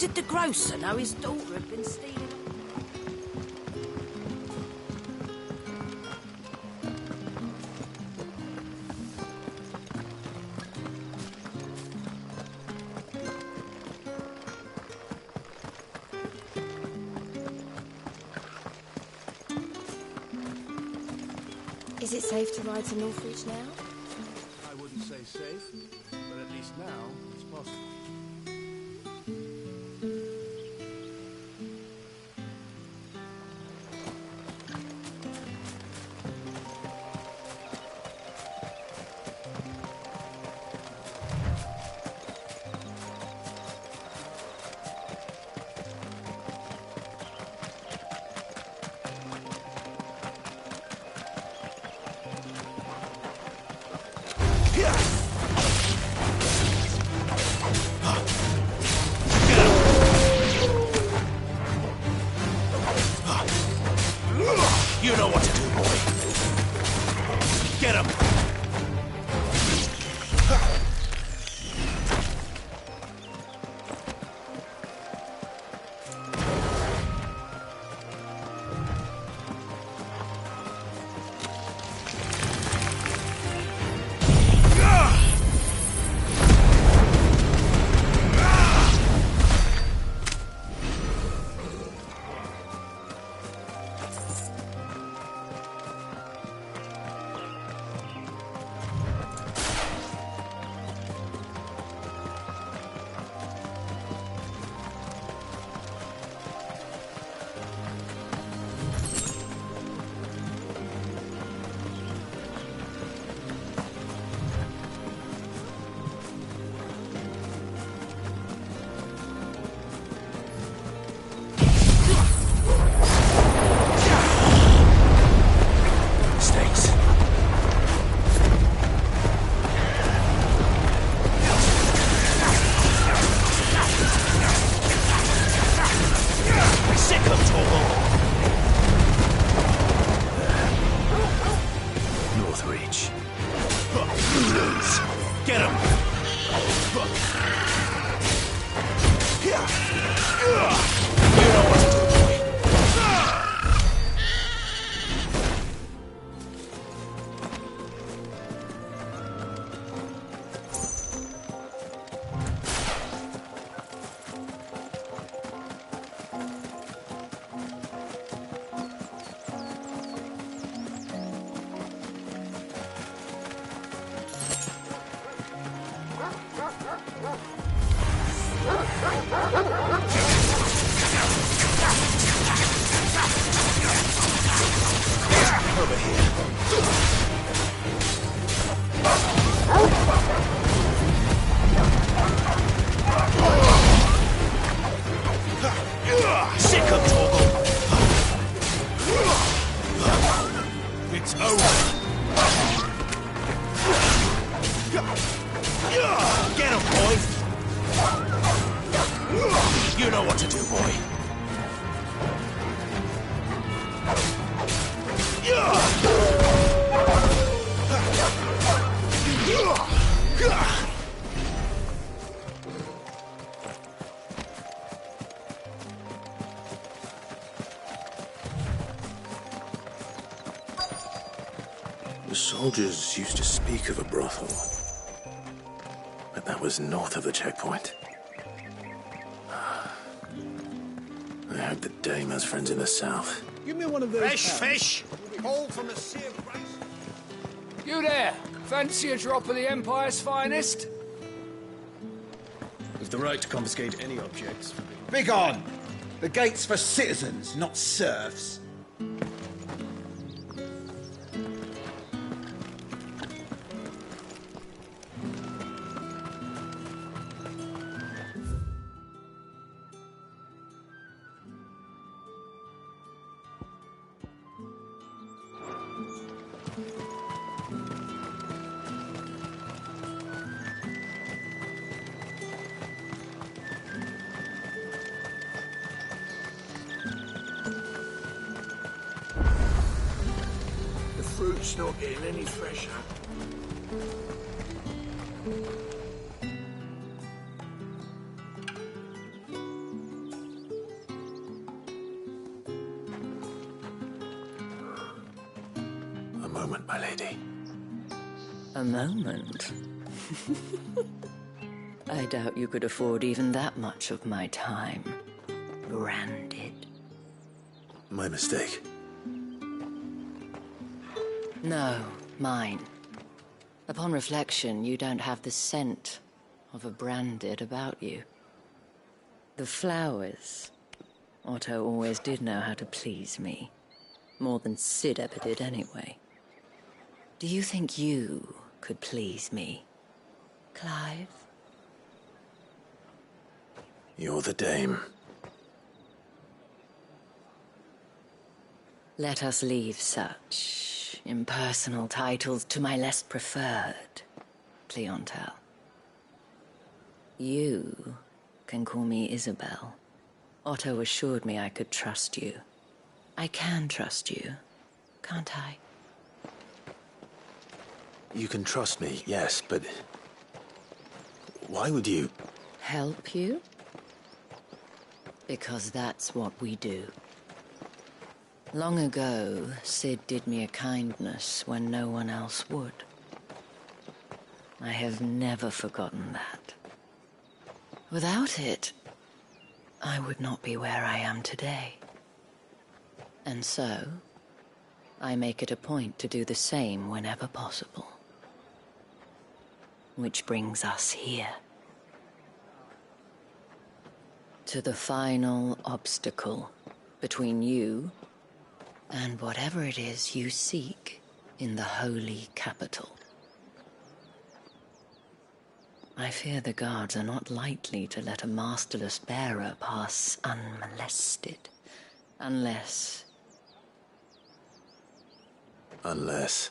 did the grocer know his daughter had been stealing? Is it safe to ride to Northridge now? I wouldn't say safe, but at least now it's possible. You know what to do, boy. Get him! Northridge. Get him! You know what to do, boy. Over here. Sick of Torgal. It's over. Get him, boy. You know what to do, boy. The soldiers used to speak of a brothel, but that was north of the checkpoint. I hope the dame has friends in the south. Give me one of those. Fresh fish! All from a sea of rice. You there! Fancy a drop of the Empire's finest? With the right to confiscate any objects. Begone! The gate's for citizens, not serfs. Fruit's not getting any fresher. my lady. A moment. I doubt you could afford even that much of my time. Branded. My mistake. No, mine. Upon reflection, you don't have the scent of a branded about you. The flowers. Otto always did know how to please me. More than Sid ever did anyway. Do you think you could please me, Clive? You're the dame. Let us leave such impersonal titles to my less preferred clientele. You can call me Isabel. Otto assured me I could trust you. I can trust you, can't I? You can trust me, yes, but... why would you... Help you? Because that's what we do. Long ago, Sid did me a kindness when no one else would. I have never forgotten that. Without it, I would not be where I am today. And so, I make it a point to do the same whenever possible. Which brings us here. To the final obstacle between you and whatever it is you seek in the holy capital. I fear the guards are not likely to let a masterless bearer pass unmolested, unless... Unless...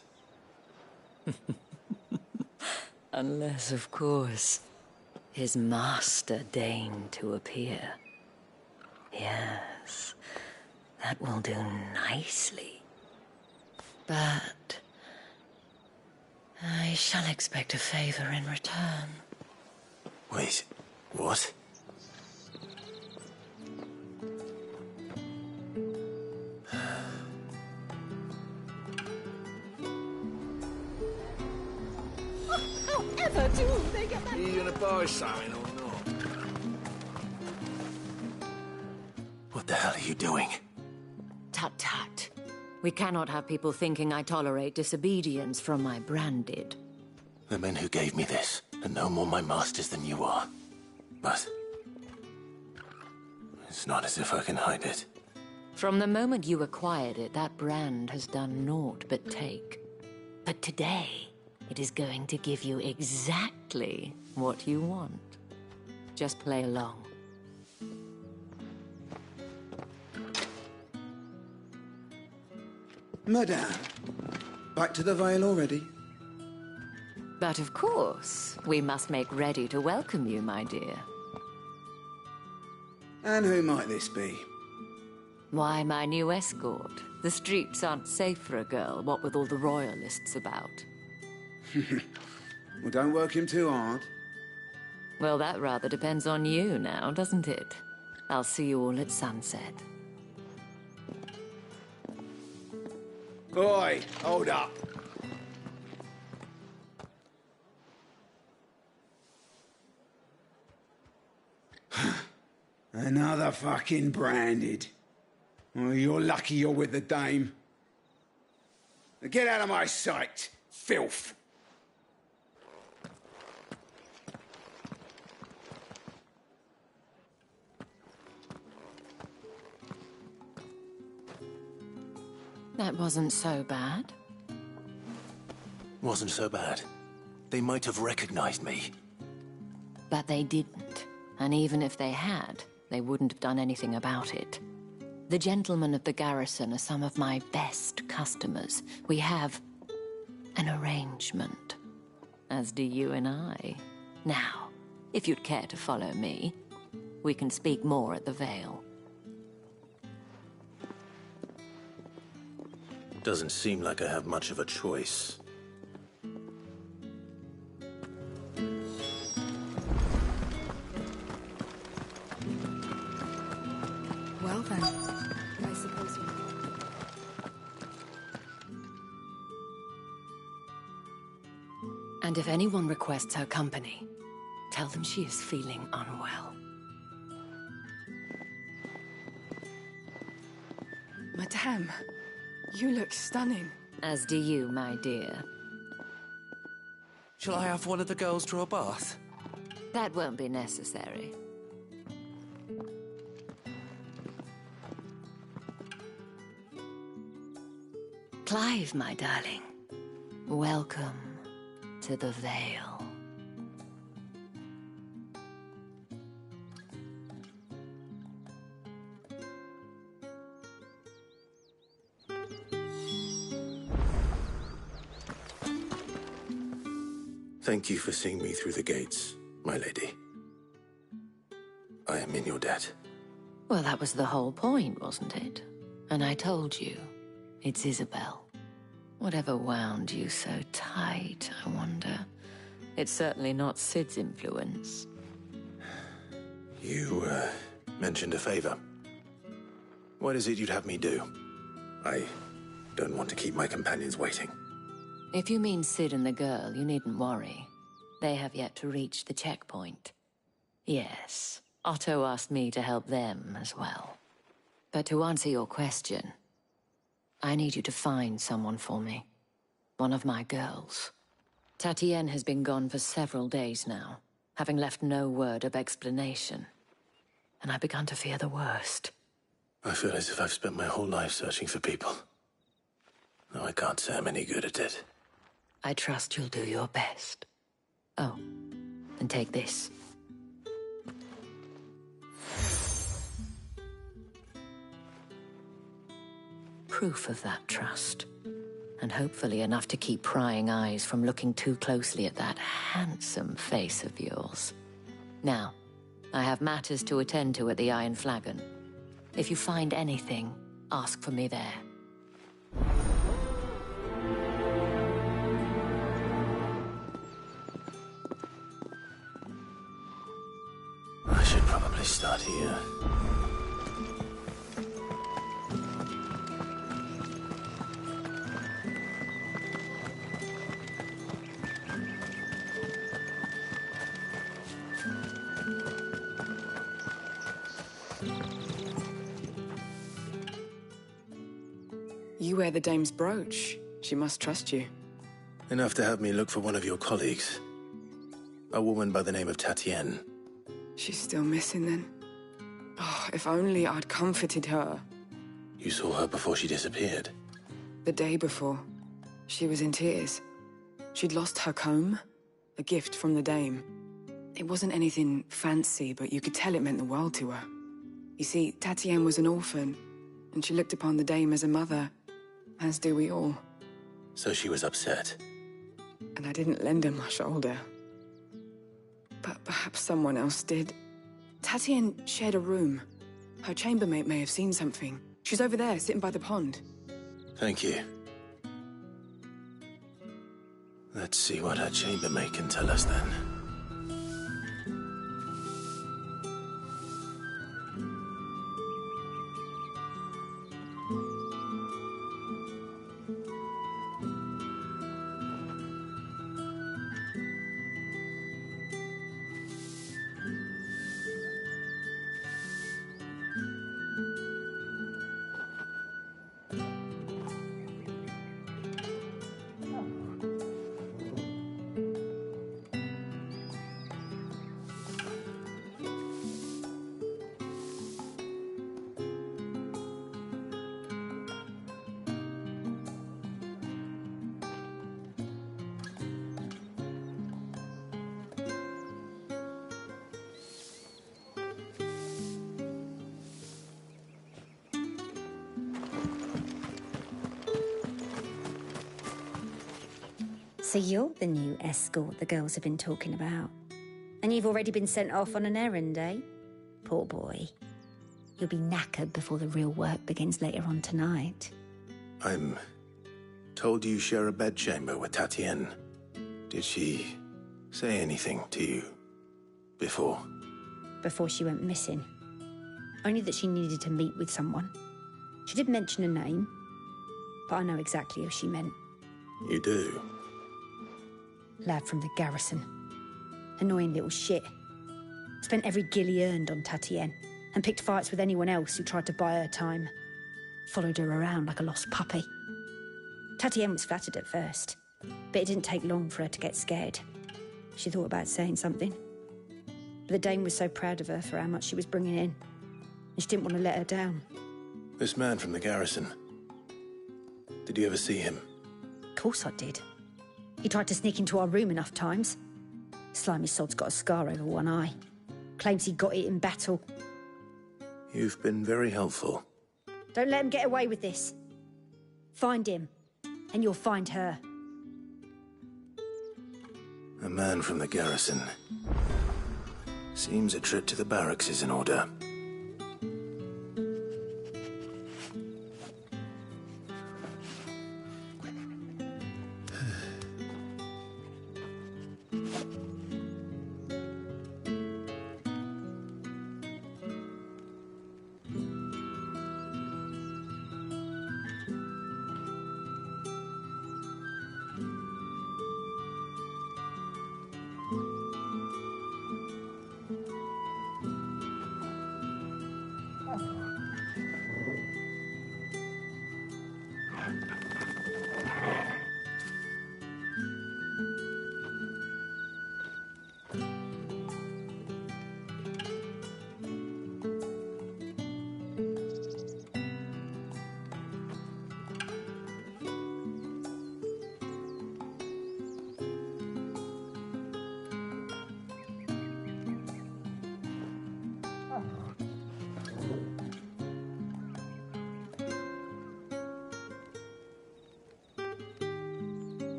Unless, of course, his master deigned to appear. Yes, that will do nicely. But I shall expect a favor in return. Wait, what? However do they get that? Are you gonna buy something or not? What the hell are you doing? Tut tut. We cannot have people thinking I tolerate disobedience from my branded. The men who gave me this are no more my masters than you are. But... it's not as if I can hide it. From the moment you acquired it, that brand has done naught but take. But today, it is going to give you exactly what you want. Just play along. Madame, back to the Vale already? But of course, we must make ready to welcome you, my dear. And who might this be? Why, my new escort. The streets aren't safe for a girl, what with all the royalists about. Well, don't work him too hard. Well, that rather depends on you now, doesn't it? I'll see you all at sunset. Oi, hold up. Another fucking branded. Well, you're lucky you're with the dame. Now get out of my sight, filth. That wasn't so bad. Wasn't so bad. They might have recognized me. But they didn't. And even if they had, they wouldn't have done anything about it. The gentlemen of the garrison are some of my best customers. We have an arrangement, as do you and I. Now, if you'd care to follow me, we can speak more at the Vale. Doesn't seem like I have much of a choice. Well then, I suppose you... And if anyone requests her company, tell them she is feeling unwell. Madame, you look stunning. As do you, my dear. Shall I have one of the girls draw a bath? That won't be necessary. Clive, my darling. Welcome to the Vale. Thank you for seeing me through the gates, my lady. I am in your debt. Well, that was the whole point, wasn't it? And I told you, it's Isabel. Whatever wound you so tight, I wonder. It's certainly not Sid's influence. You, mentioned a favor. What is it you'd have me do? I don't want to keep my companions waiting. If you mean Sid and the girl, you needn't worry. They have yet to reach the checkpoint. Yes, Otto asked me to help them as well. But to answer your question, I need you to find someone for me. One of my girls. Tatienne has been gone for several days now, having left no word of explanation. And I began to fear the worst. I feel as if I've spent my whole life searching for people. Though I can't say I'm any good at it. I trust you'll do your best. Oh, and take this. Proof of that trust. And hopefully enough to keep prying eyes from looking too closely at that handsome face of yours. Now, I have matters to attend to at the Iron Flagon. If you find anything, ask for me there. I should probably start here. You wear the dame's brooch. She must trust you. Enough to have me look for one of your colleagues. A woman by the name of Tatienne. She's still missing then. Oh, if only I'd comforted her. You saw her before she disappeared. The day before, she was in tears. She'd lost her comb, a gift from the dame. It wasn't anything fancy, but you could tell it meant the world to her. You see, Tatienne was an orphan, and she looked upon the dame as a mother, as do we all. So she was upset. And I didn't lend her my shoulder. But perhaps someone else did. Tatienne shared a room. Her chambermaid may have seen something. She's over there, sitting by the pond. Thank you. Let's see what her chambermaid can tell us then. So you're the new escort the girls have been talking about. And you've already been sent off on an errand, eh? Poor boy. You'll be knackered before the real work begins later on tonight. I'm told you share a bedchamber with Tatienne. Did she say anything to you before? Before she went missing. Only that she needed to meet with someone. She did mention a name, but I know exactly who she meant. You do? Lad from the garrison. Annoying little shit. Spent every guil he earned on Tatienne, and picked fights with anyone else who tried to buy her time. Followed her around like a lost puppy. Tatienne was flattered at first, but it didn't take long for her to get scared. She thought about saying something. But the Dame was so proud of her for how much she was bringing in, and she didn't want to let her down. This man from the garrison. Did you ever see him? Of course I did. He tried to sneak into our room enough times. Slimy sod's got a scar over one eye. Claims he got it in battle. You've been very helpful. Don't let him get away with this. Find him, and you'll find her. A man from the garrison. Seems a trip to the barracks is in order.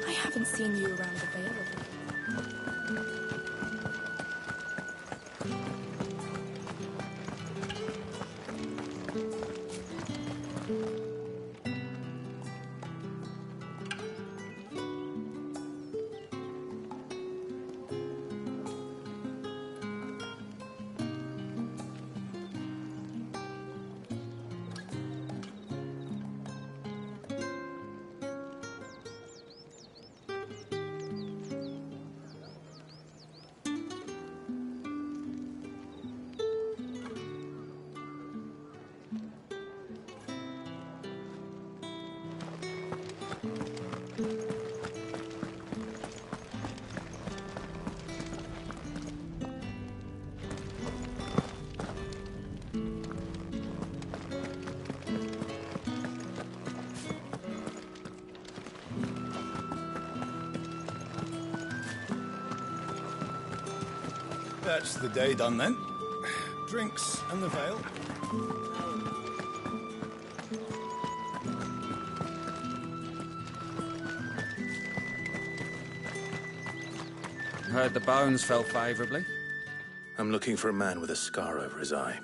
I haven't seen you around the Vale. That's the day done then. Drinks and the Vale. Heard the bones fell favourably. I'm looking for a man with a scar over his eye.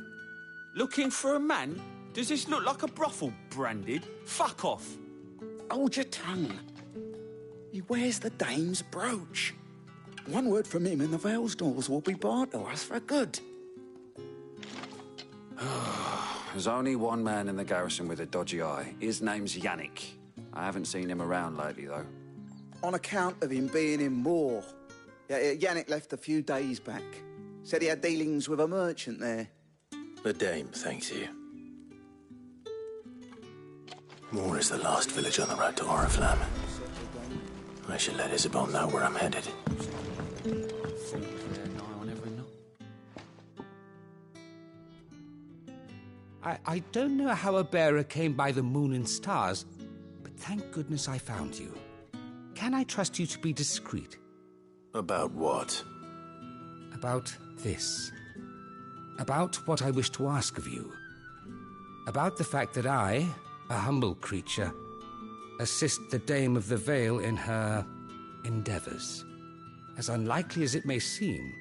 Looking for a man? Does this look like a brothel, Branded? Fuck off. Hold your tongue. He wears the Dame's brooch. One word from him and the Vale's doors will be barred to us for good. There's only one man in the garrison with a dodgy eye. His name's Yannick. I haven't seen him around lately, though. On account of him being in war. Yannick left a few days back. Said he had dealings with a merchant there. The Dame thanks you. Moor is the last village on the road to Oriflamme. I should let Isabel know where I'm headed. I don't know how a bearer came by the moon and stars, but thank goodness I found you. can I trust you to be discreet? About what? About this. About what I wish to ask of you. About the fact that I, a humble creature, assist the Dame of the Vale in her endeavors. As unlikely as it may seem,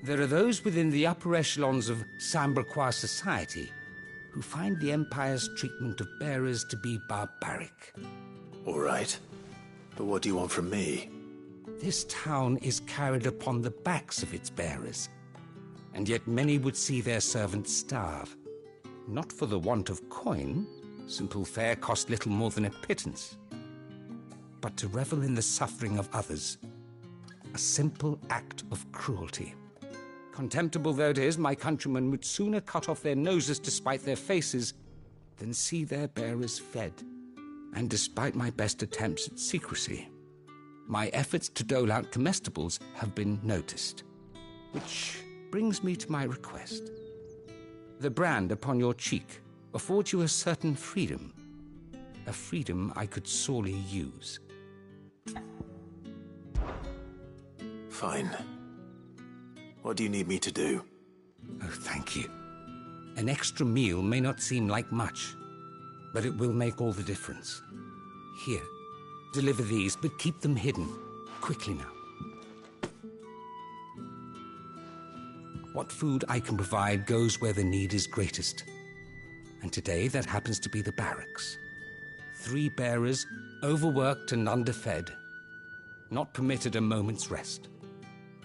there are those within the upper echelons of Sambraquois society who find the Empire's treatment of bearers to be barbaric. All right. But what do you want from me? This town is carried upon the backs of its bearers, and yet many would see their servants starve. Not for the want of coin, simple fare cost little more than a pittance, but to revel in the suffering of others, a simple act of cruelty. Contemptible though it is, my countrymen would sooner cut off their noses to spite their faces than see their bearers fed. And despite my best attempts at secrecy, my efforts to dole out comestibles have been noticed. Which brings me to my request. The brand upon your cheek affords you a certain freedom. A freedom I could sorely use. Fine. What do you need me to do? Oh, thank you. An extra meal may not seem like much, but it will make all the difference. Here, deliver these, but keep them hidden. Quickly now. What food I can provide goes where the need is greatest. And today, that happens to be the barracks. 3 bearers, overworked and underfed, not permitted a moment's rest.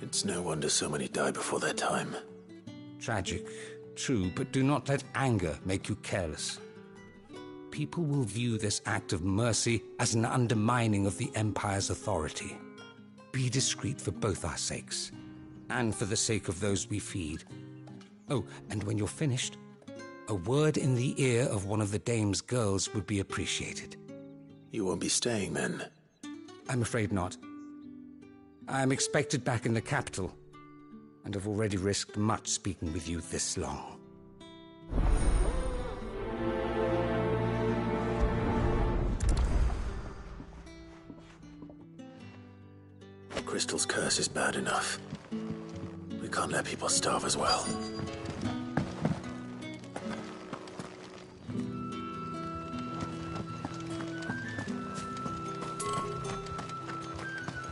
It's no wonder so many die before their time. Tragic, true, but do not let anger make you careless. People will view this act of mercy as an undermining of the Empire's authority. Be discreet for both our sakes, and for the sake of those we feed. Oh, and when you're finished, a word in the ear of one of the Dame's girls would be appreciated. You won't be staying then? I'm afraid not. I'm expected back in the capital, and have already risked much speaking with you this long. Crystal's curse is bad enough. We can't let people starve as well.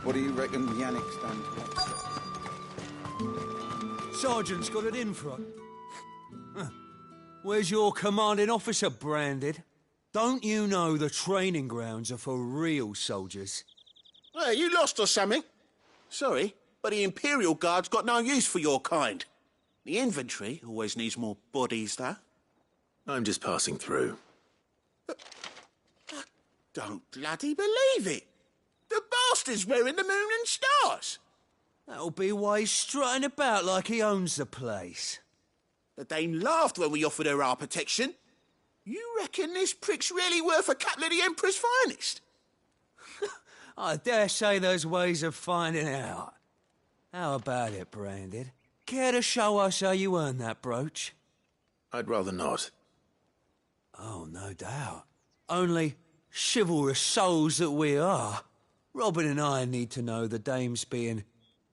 What do you reckon Yannick's done to us? Sergeant's got it in front. Huh. Where's your commanding officer, Branded? Don't you know the training grounds are for real soldiers? Hey, you lost or something? Sorry, but the Imperial Guard's got no use for your kind. The infantry always needs more bodies, though. I'm just passing through. I don't bloody believe it. The bastard's wearing the moon and stars. That'll be why he's strutting about like he owns the place. The Dame laughed when we offered her our protection. You reckon this prick's really worth a couple of the Emperor's finest? I dare say there's ways of finding out. How about it, Branded? Care to show us how you earned that brooch? I'd rather not. Oh, no doubt. Only chivalrous souls that we are, Robin and I need to know the Dame's being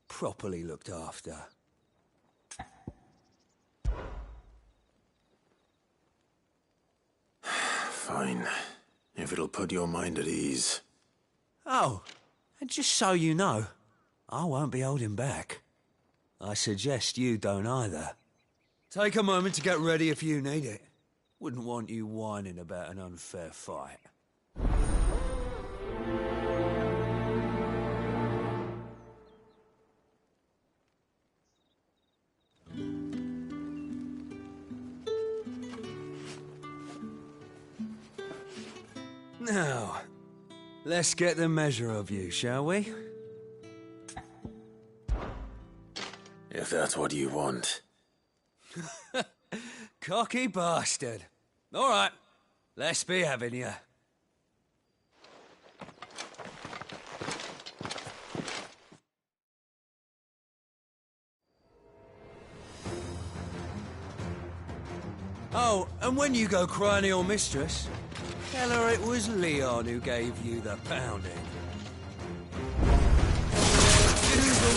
properly looked after. Fine. If it'll put your mind at ease. Oh, and just so you know, I won't be holding back. I suggest you don't either. Take a moment to get ready if you need it. Wouldn't want you whining about an unfair fight. Now, let's get the measure of you, shall we? If that's what you want. Cocky bastard. All right, let's be having you. Oh, and when you go crying to your mistress, tell her it was Leon who gave you the pounding.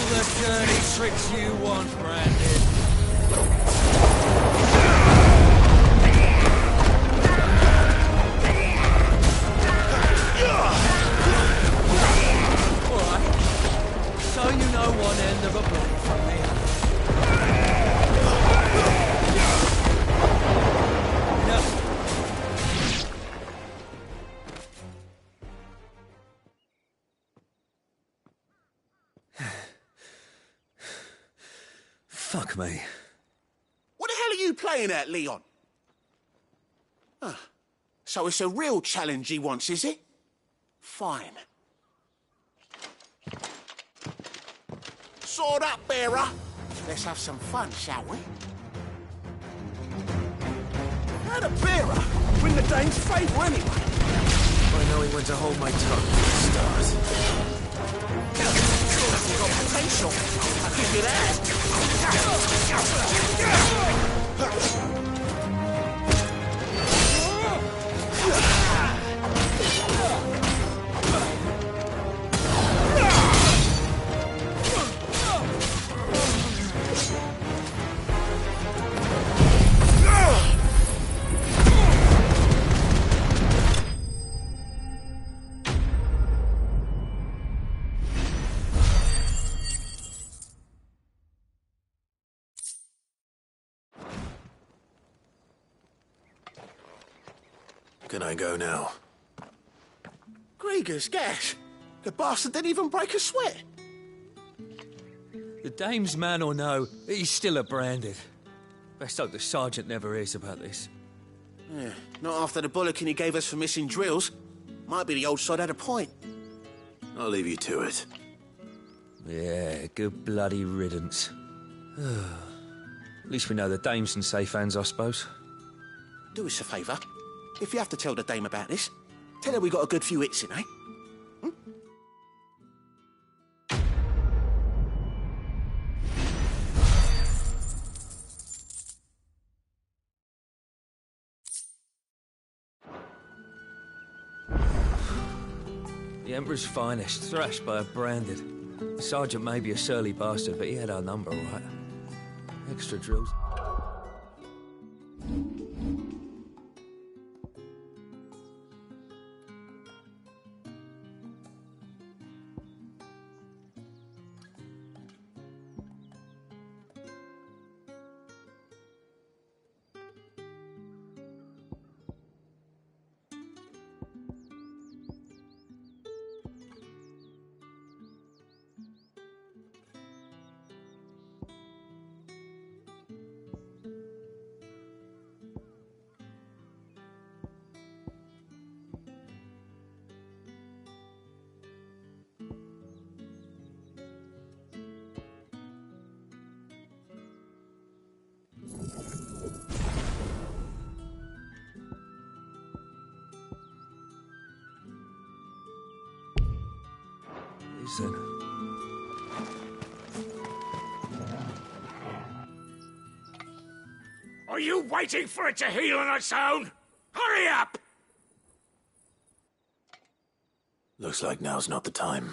the dirty tricks you want, Brandon. Alright. So you know one end of a blade from the other. Fuck me. What the hell are you playing at, Leon? So it's a real challenge he wants, is it? Fine. Sword up, bearer. Let's have some fun, shall we? How the bearer win the Dane's favour anyway? I know he went to hold my tongue for the stars. You've got potential. I think it has. Can I go now? Grieger's gas. The bastard didn't even break a sweat. The dame's man or no, he's still a Branded. Best hope the sergeant never hears about this. Yeah, not after the bullocking he gave us for missing drills. Might be the old sod had a point. I'll leave you to it. Yeah, good bloody riddance. At least we know the dame's in safe hands, I suppose. Do us a favour. If you have to tell the dame about this, tell her we got a good few hits in, eh? The Emperor's finest, thrashed by a Branded. The sergeant may be a surly bastard, but he had our number, all right. Extra drills. Listen. Are you waiting for it to heal on its own? Hurry up! Looks like now's not the time.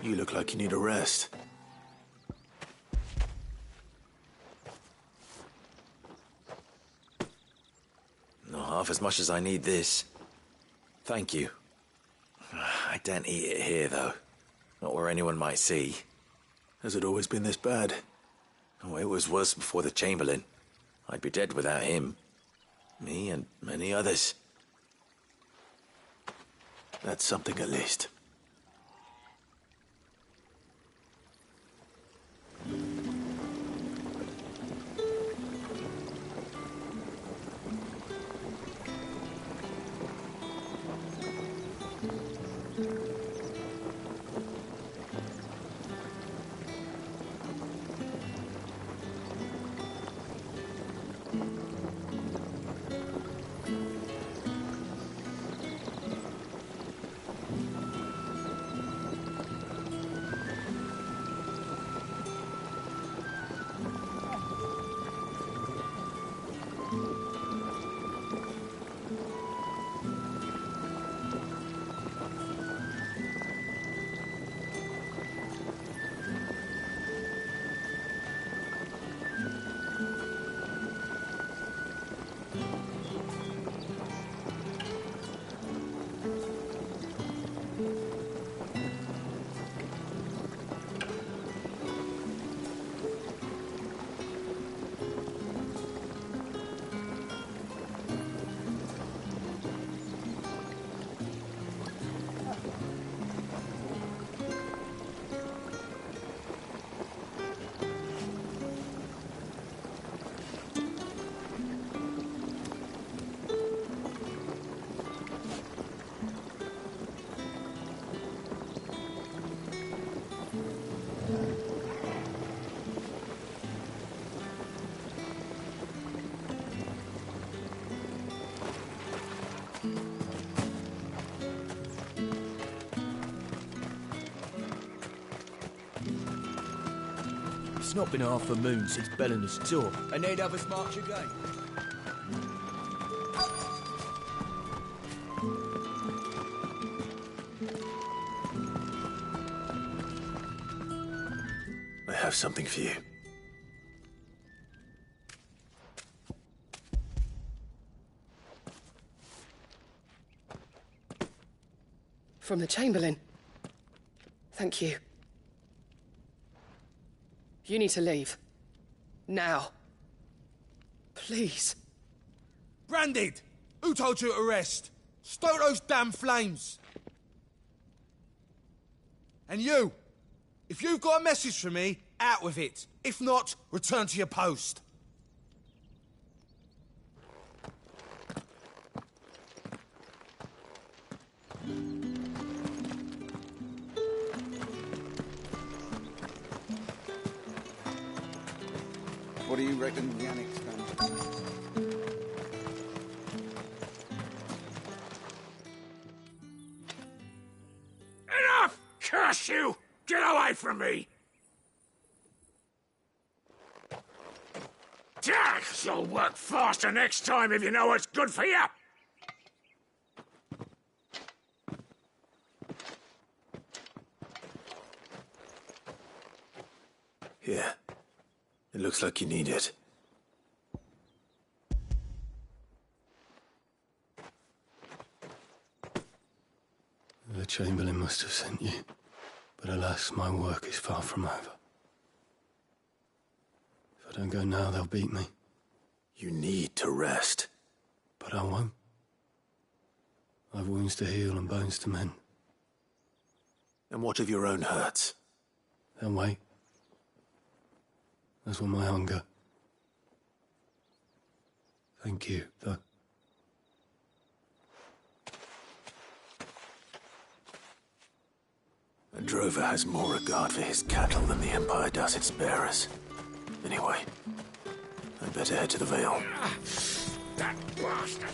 You look like you need a rest. Not half as much as I need this. Thank you. I daren't eat it here, though. Not where anyone might see. Has it always been this bad? Oh, it was worse before the Chamberlain. I'd be dead without him. Me and many others. That's something at least. It's not been half a moon since Bellinus tour, and they'd have us march again. I have something for you. From the Chamberlain. Thank you. You need to leave. Now. Please. Branded! Who told you to rest? Stoke those damn flames! And you! If you've got a message for me, out with it. If not, return to your post. What do you reckon Yannick's done? Enough! Curse you! Get away from me! You'll work faster next time if you know what's good for you! Here. It looks like you need it. The Chamberlain must have sent you, but alas, my work is far from over. If I don't go now, they'll beat me. You need to rest. But I won't. I've wounds to heal and bones to mend. And what of your own hurts? They'll wait. As will my hunger. Thank you, though. A drover has more regard for his cattle than the Empire does its bearers. Anyway, I'd better head to the Vale. That bastard!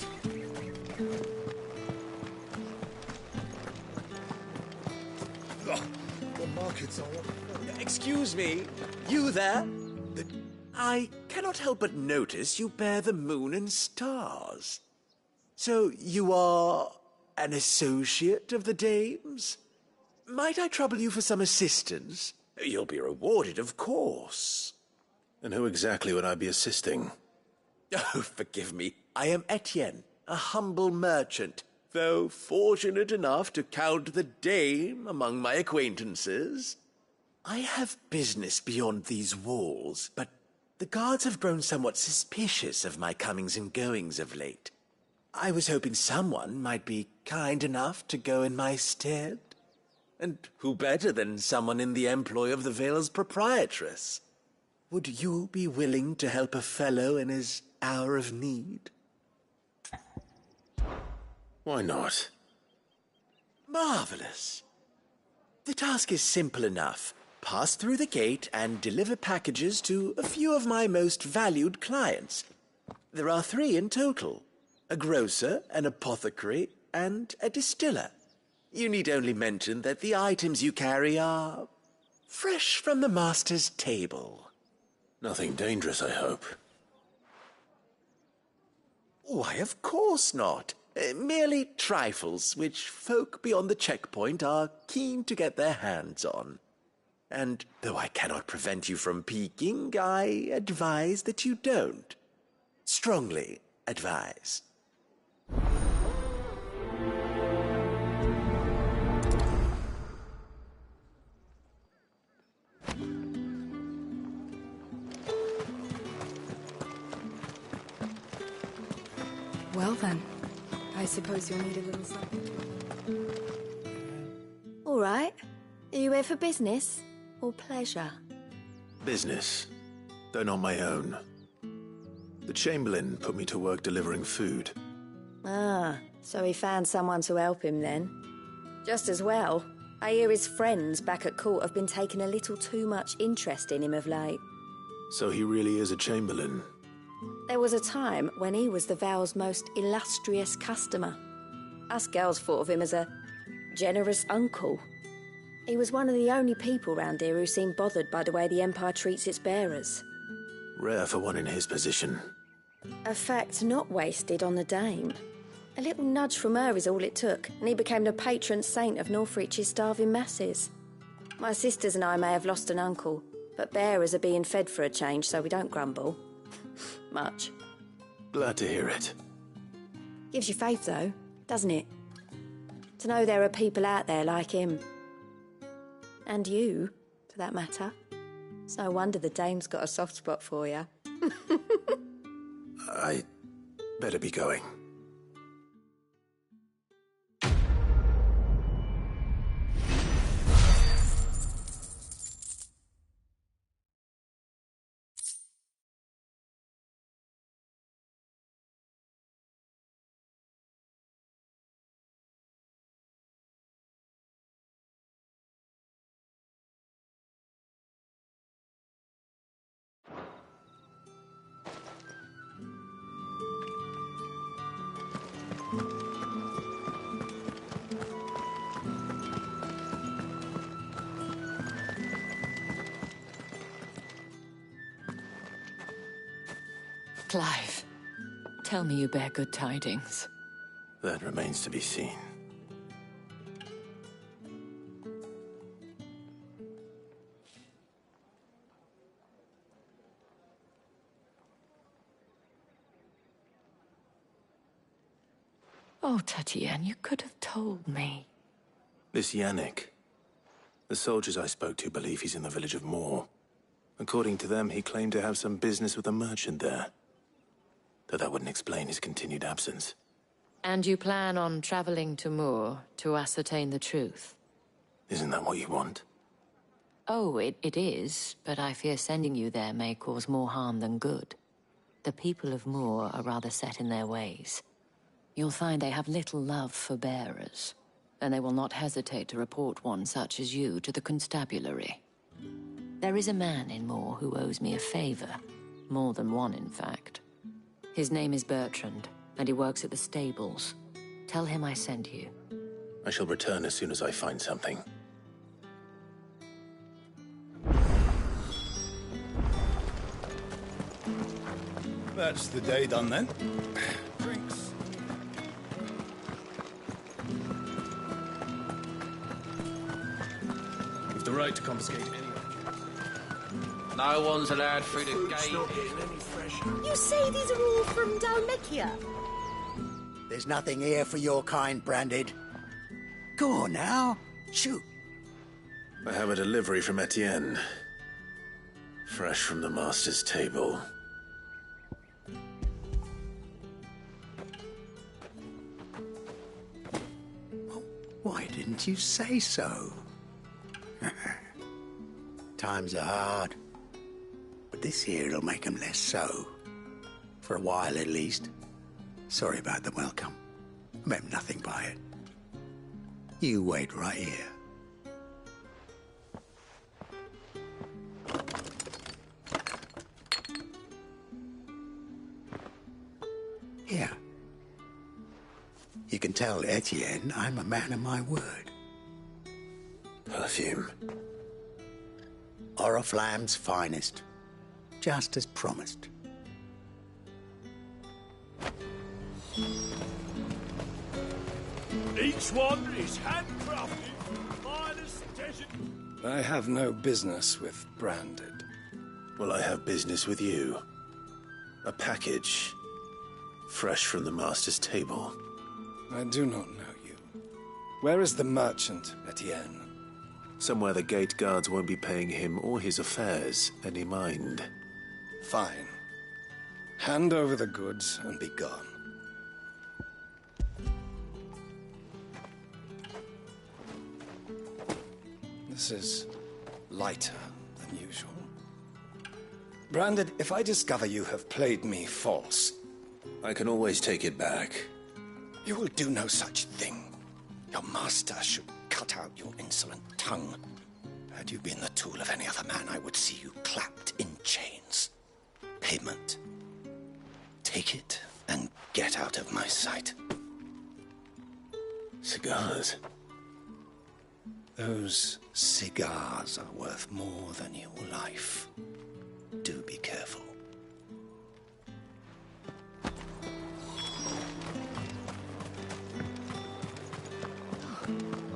The markets are up. Excuse me, you there? I cannot help but notice you bear the moon and stars. So you are an associate of the dames? Might I trouble you for some assistance? You'll be rewarded, of course. And who exactly would I be assisting? Oh, forgive me. I am Etienne, a humble merchant, though fortunate enough to count the dame among my acquaintances. I have business beyond these walls, but the guards have grown somewhat suspicious of my comings and goings of late. I was hoping someone might be kind enough to go in my stead. And who better than someone in the employ of the Vale's proprietress? Would you be willing to help a fellow in his hour of need? Why not? Marvelous. The task is simple enough. Pass through the gate and deliver packages to a few of my most valued clients. There are 3 in total. A grocer, an apothecary, and a distiller. You need only mention that the items you carry are fresh from the master's table. Nothing dangerous, I hope. Why, of course not. Merely trifles which folk beyond the checkpoint are keen to get their hands on. And though I cannot prevent you from peeking, I advise that you don't. Strongly advise. Well then, I suppose you'll need a little something. All right. Are you here for business or pleasure? Business, though not my own. The Chamberlain put me to work delivering food. Ah, so he found someone to help him then. Just as well. I hear his friends back at court have been taking a little too much interest in him of late. So he really is a Chamberlain. There was a time when he was the Vale's most illustrious customer. Us girls thought of him as a generous uncle. He was one of the only people round here who seemed bothered by the way the Empire treats its bearers. Rare for one in his position. A fact not wasted on the Dame. A little nudge from her is all it took, and he became the patron saint of Northreach's starving masses. My sisters and I may have lost an uncle, but bearers are being fed for a change, so we don't grumble. Much. Glad to hear it. Gives you faith, though, doesn't it? To know there are people out there like him. And you, for that matter. It's no wonder the Dame's got a soft spot for you. I better be going. Clive, tell me you bear good tidings. That remains to be seen. Oh, Tatienne, you could have told me. This Yannick. The soldiers I spoke to believe he's in the village of Moor. According to them, he claimed to have some business with a merchant there. Though that wouldn't explain his continued absence. And you plan on traveling to Moor to ascertain the truth? Isn't that what you want? Oh, it is, but I fear sending you there may cause more harm than good. The people of Moor are rather set in their ways. You'll find they have little love for bearers, and they will not hesitate to report one such as you to the constabulary. There is a man in Moor who owes me a favor. More than one, in fact. His name is Bertrand, and he works at the stables. Tell him I sent you. I shall return as soon as I find something. That's the day done then. Drinks. You've the right to confiscate any object. No one's allowed through the gate. You say these are all from Dalmekia? There's nothing here for your kind, Branded. Go on now. Shoot. I have a delivery from Etienne. Fresh from the master's table. Why didn't you say so? Times are hard. But this here'll make 'em less so. For a while, at least. Sorry about the welcome. I meant nothing by it. You wait right here. Here. You can tell Etienne I'm a man of my word. Perfume. Oriflamme's finest. Just as promised. Each one is handcrafted, minus desert. I have no business with Branded. Well, I have business with you. A package. Fresh from the master's table. I do not know you. Where is the merchant, Etienne? Somewhere the gate guards won't be paying him or his affairs any mind. Fine. Hand over the goods and be gone. This is lighter than usual. Branded, if I discover you have played me false... I can always take it back. You will do no such thing. Your master should cut out your insolent tongue. Had you been the tool of any other man, I would see you clapped in chains. Payment. Take it and get out of my sight. Cigars. Those cigars are worth more than your life. Do be careful.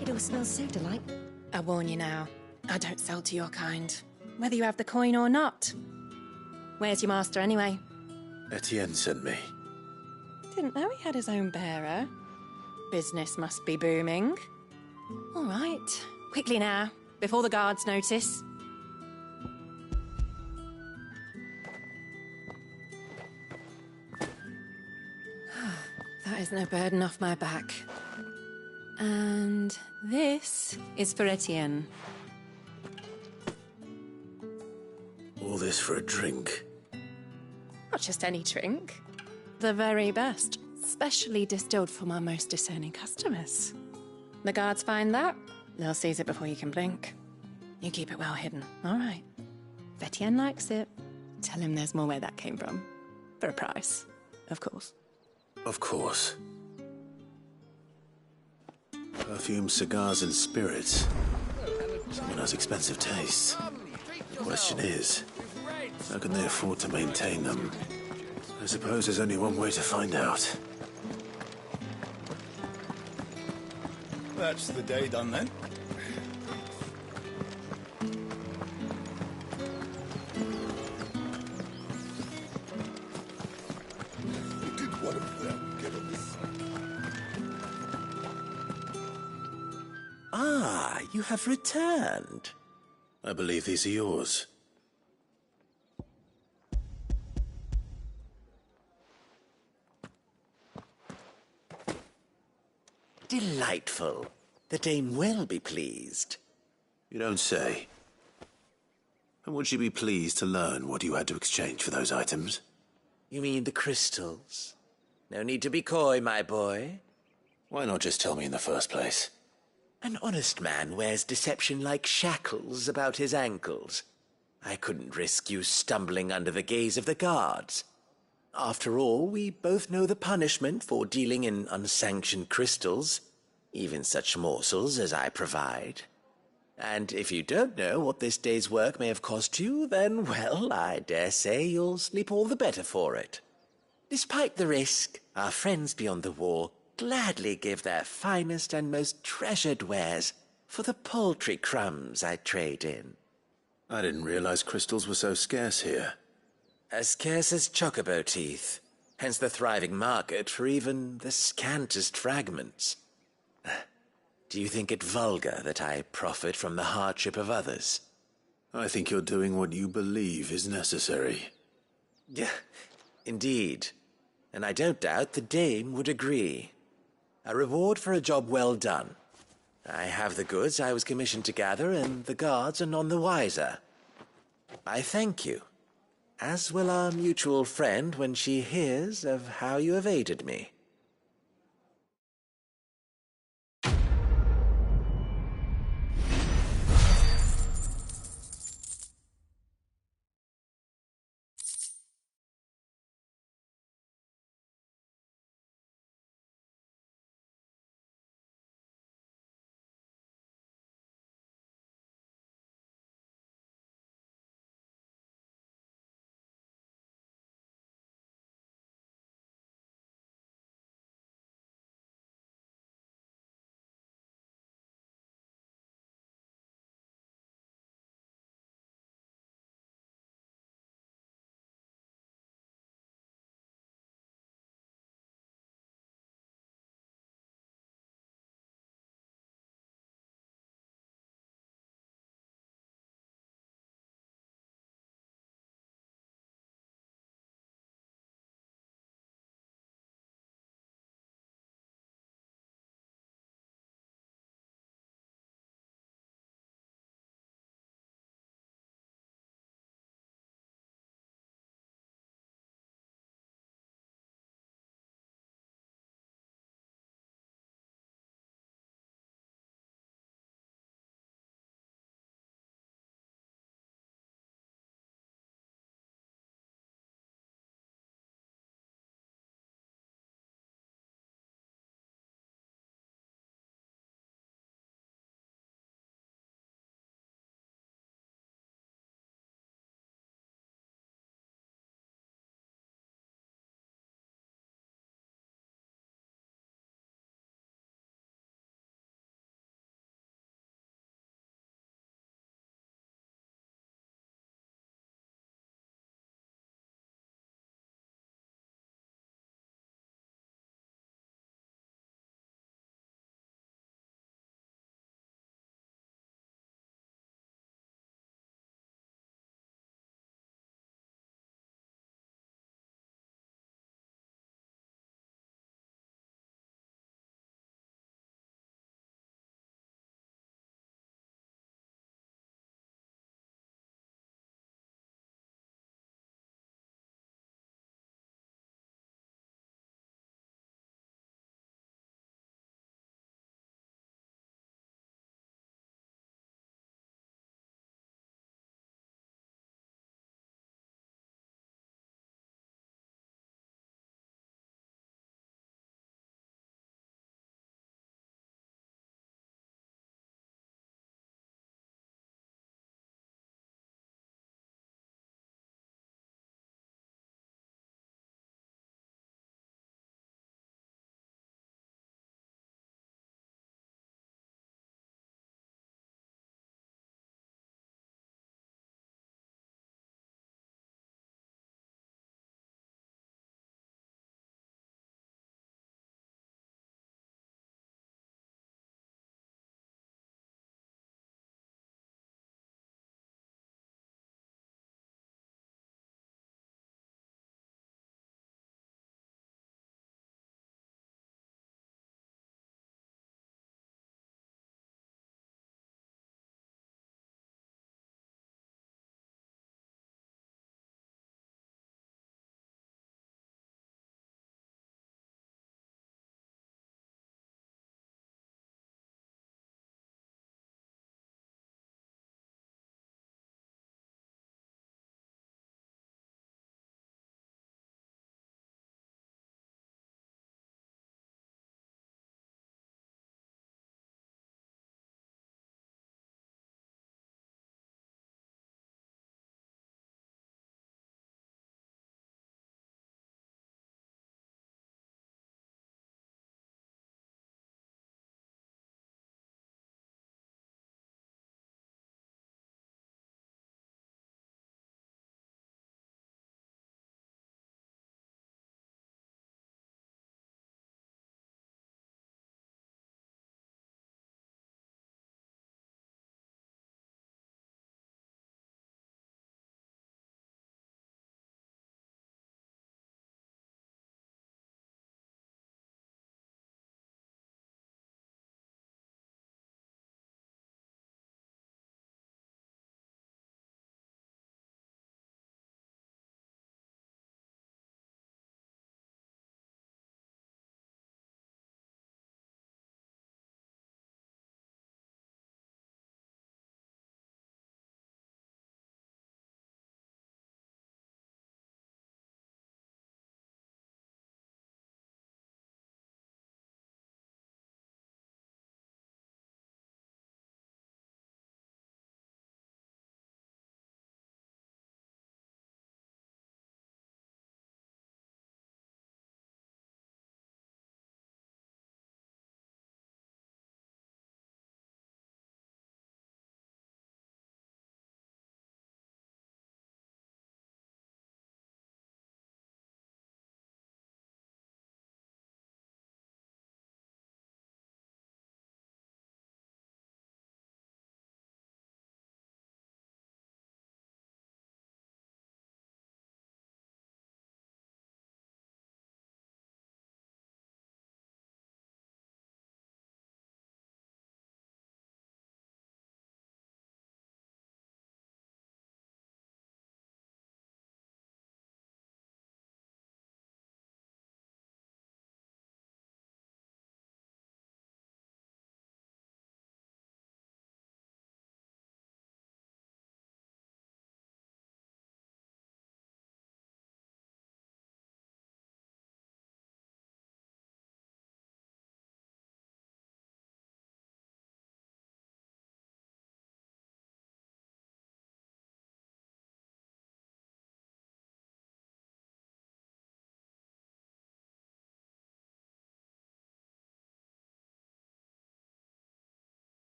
It all smells so delightful. I warn you now, I don't sell to your kind, whether you have the coin or not. Where's your master anyway? Etienne sent me. Didn't know he had his own bearer. Business must be booming. All right, quickly now, before the guards notice. That is no burden off my back. And this is for Etienne. All this for a drink. Not just any drink. The very best, specially distilled for my most discerning customers. The guards find that, they'll seize it before you can blink. You keep it well hidden, all right? If Etienne likes it, tell him there's more where that came from. For a price, of course. Of course. Perfume, cigars, and spirits. Someone has expensive tastes. The question is, how can they afford to maintain them? I suppose there's only one way to find out. That's the day done then. Did one of them get on this? Ah, you have returned. I believe these are yours. Delightful. The dame will be pleased. You don't say. And would she be pleased to learn what you had to exchange for those items? You mean the crystals? No need to be coy, my boy. Why not just tell me in the first place? An honest man wears deception like shackles about his ankles. I couldn't risk you stumbling under the gaze of the guards. After all, we both know the punishment for dealing in unsanctioned crystals, even such morsels as I provide. And if you don't know what this day's work may have cost you, then, well, I dare say you'll sleep all the better for it. Despite the risk, our friends beyond the wall gladly give their finest and most treasured wares for the paltry crumbs I trade in. I didn't realize crystals were so scarce here. As scarce as chocobo teeth, hence the thriving market for even the scantest fragments. Do you think it vulgar that I profit from the hardship of others? I think you're doing what you believe is necessary. Yeah, indeed. And I don't doubt the dame would agree. A reward for a job well done. I have the goods I was commissioned to gather, and the guards are none the wiser. I thank you. As will our mutual friend when she hears of how you have aided me.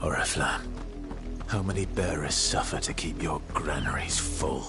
Oriflamme, how many bearers suffer to keep your granaries full?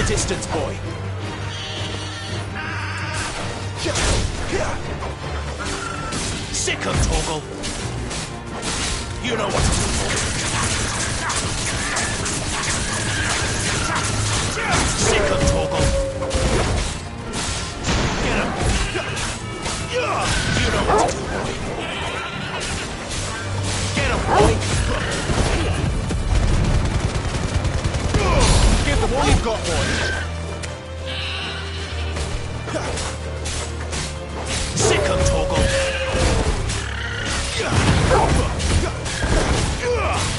Distance, boy. Sick of Torgal. You know what to do, boy. Sick of Torgal. Get him. You know what to do, boy. Get him, boy. Give them all you've got, boy. Sick of Torgal.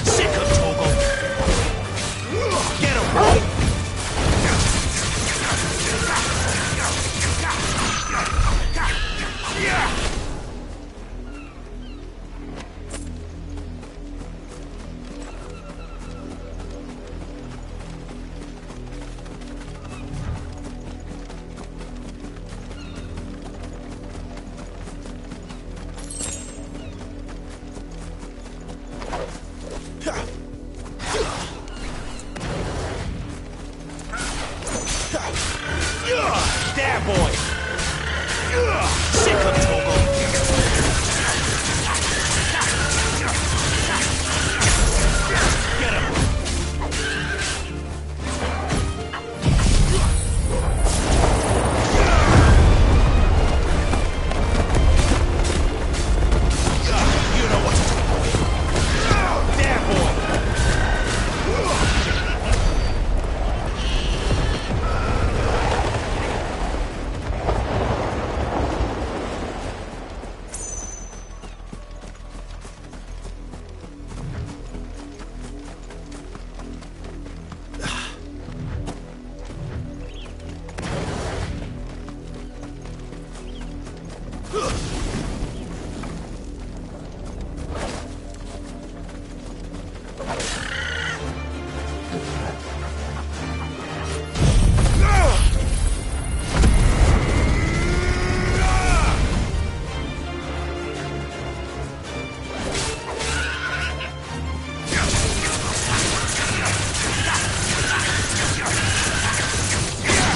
Sick of Torgal. Get him, boy. There, boy! Sick of Torgal! Get him! You know what to do, boy! There, boy!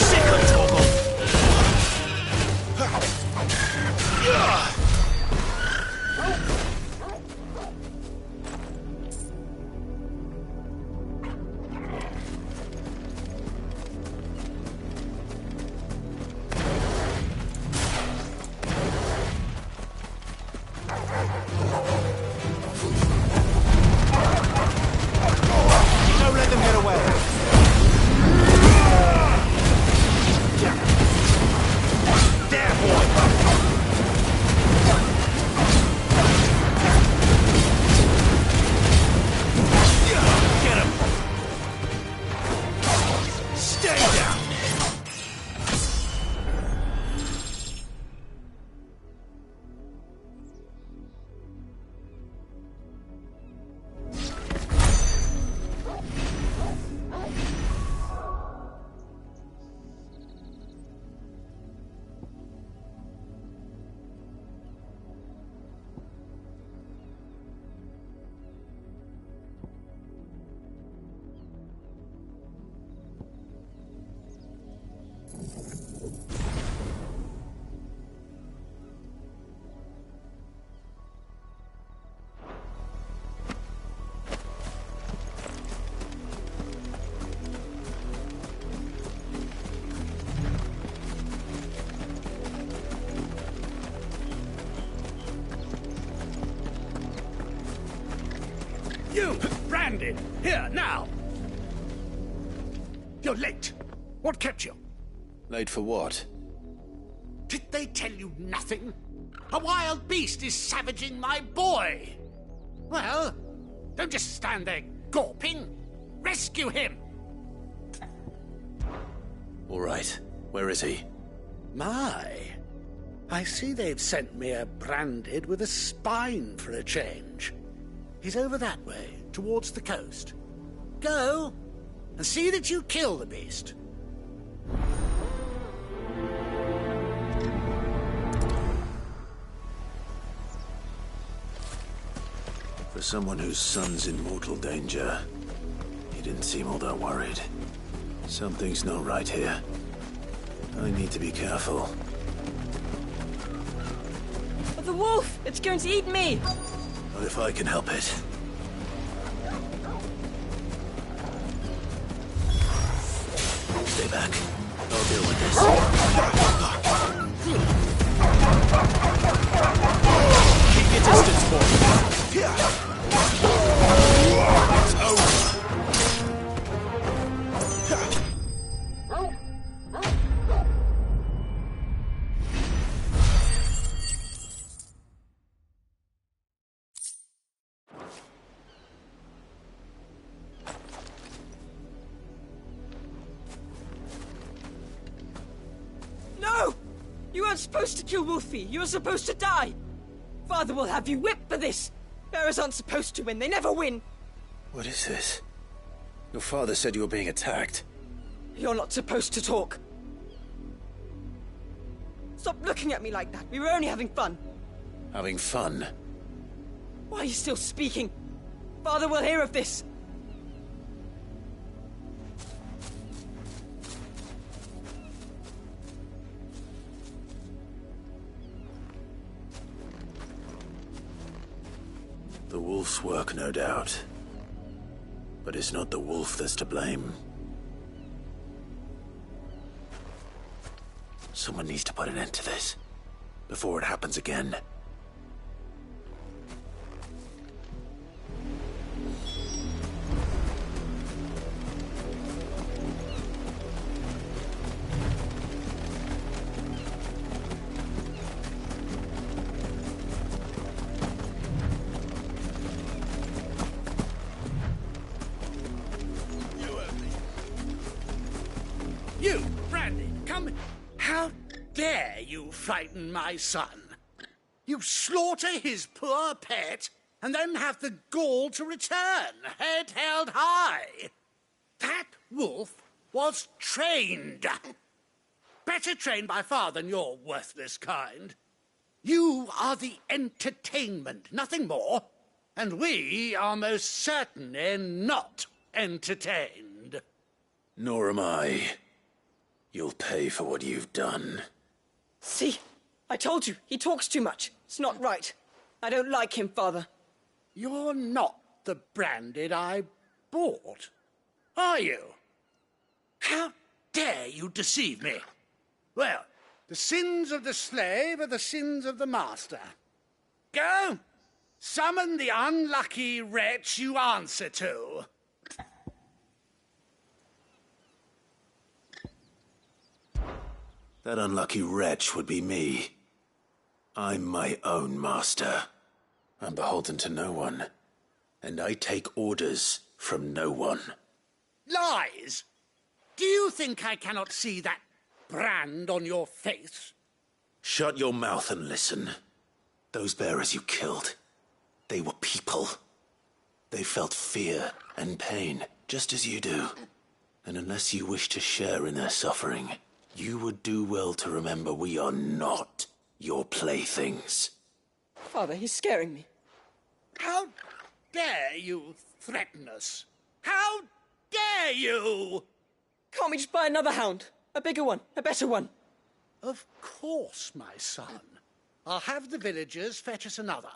Sick of Torgal! You, branded! Here, now! You're late. What kept you? Late for what? Did they tell you nothing? A wild beast is savaging my boy! Well, don't just stand there gawping. Rescue him! All right. Where is he? My, I see they've sent me a branded with a spine for a change. He's over that way, towards the coast. Go, and see that you kill the beast. For someone whose son's in mortal danger, he didn't seem all that worried. Something's not right here. I need to be careful. The wolf! It's going to eat me! Not if I can help it. Stay back. I'll deal with this. Keep your distance, boy. It's over. No! You weren't supposed to kill Wolfie. You were supposed to die. Father will have you whipped for this. Bearers aren't supposed to win. They never win. What is this? Your father said you were being attacked. You're not supposed to talk. Stop looking at me like that. We were only having fun. Having fun? Why are you still speaking? Father will hear of this. The wolf's work, no doubt. But it's not the wolf that's to blame. Someone needs to put an end to this, before it happens again. You, Brandy, come. How dare you frighten my son? You slaughter his poor pet, and then have the gall to return, head held high. That wolf was trained. Better trained by far than your worthless kind. You are the entertainment, nothing more. And we are most certainly not entertained. Nor am I. You'll pay for what you've done. See? I told you. He talks too much. It's not right. I don't like him, Father. You're not the branded I bought, are you? How dare you deceive me? Well, the sins of the slave are the sins of the master. Go! Summon the unlucky wretch you answer to. That unlucky wretch would be me. I'm my own master. I'm beholden to no one. And I take orders from no one. Lies! Do you think I cannot see that brand on your face? Shut your mouth and listen. Those bearers you killed, they were people. They felt fear and pain, just as you do. And unless you wish to share in their suffering, you would do well to remember we are not your playthings. Father, he's scaring me. How dare you threaten us? How dare you? Can't we just buy another hound? A bigger one, a better one. Of course, my son. I'll have the villagers fetch us another.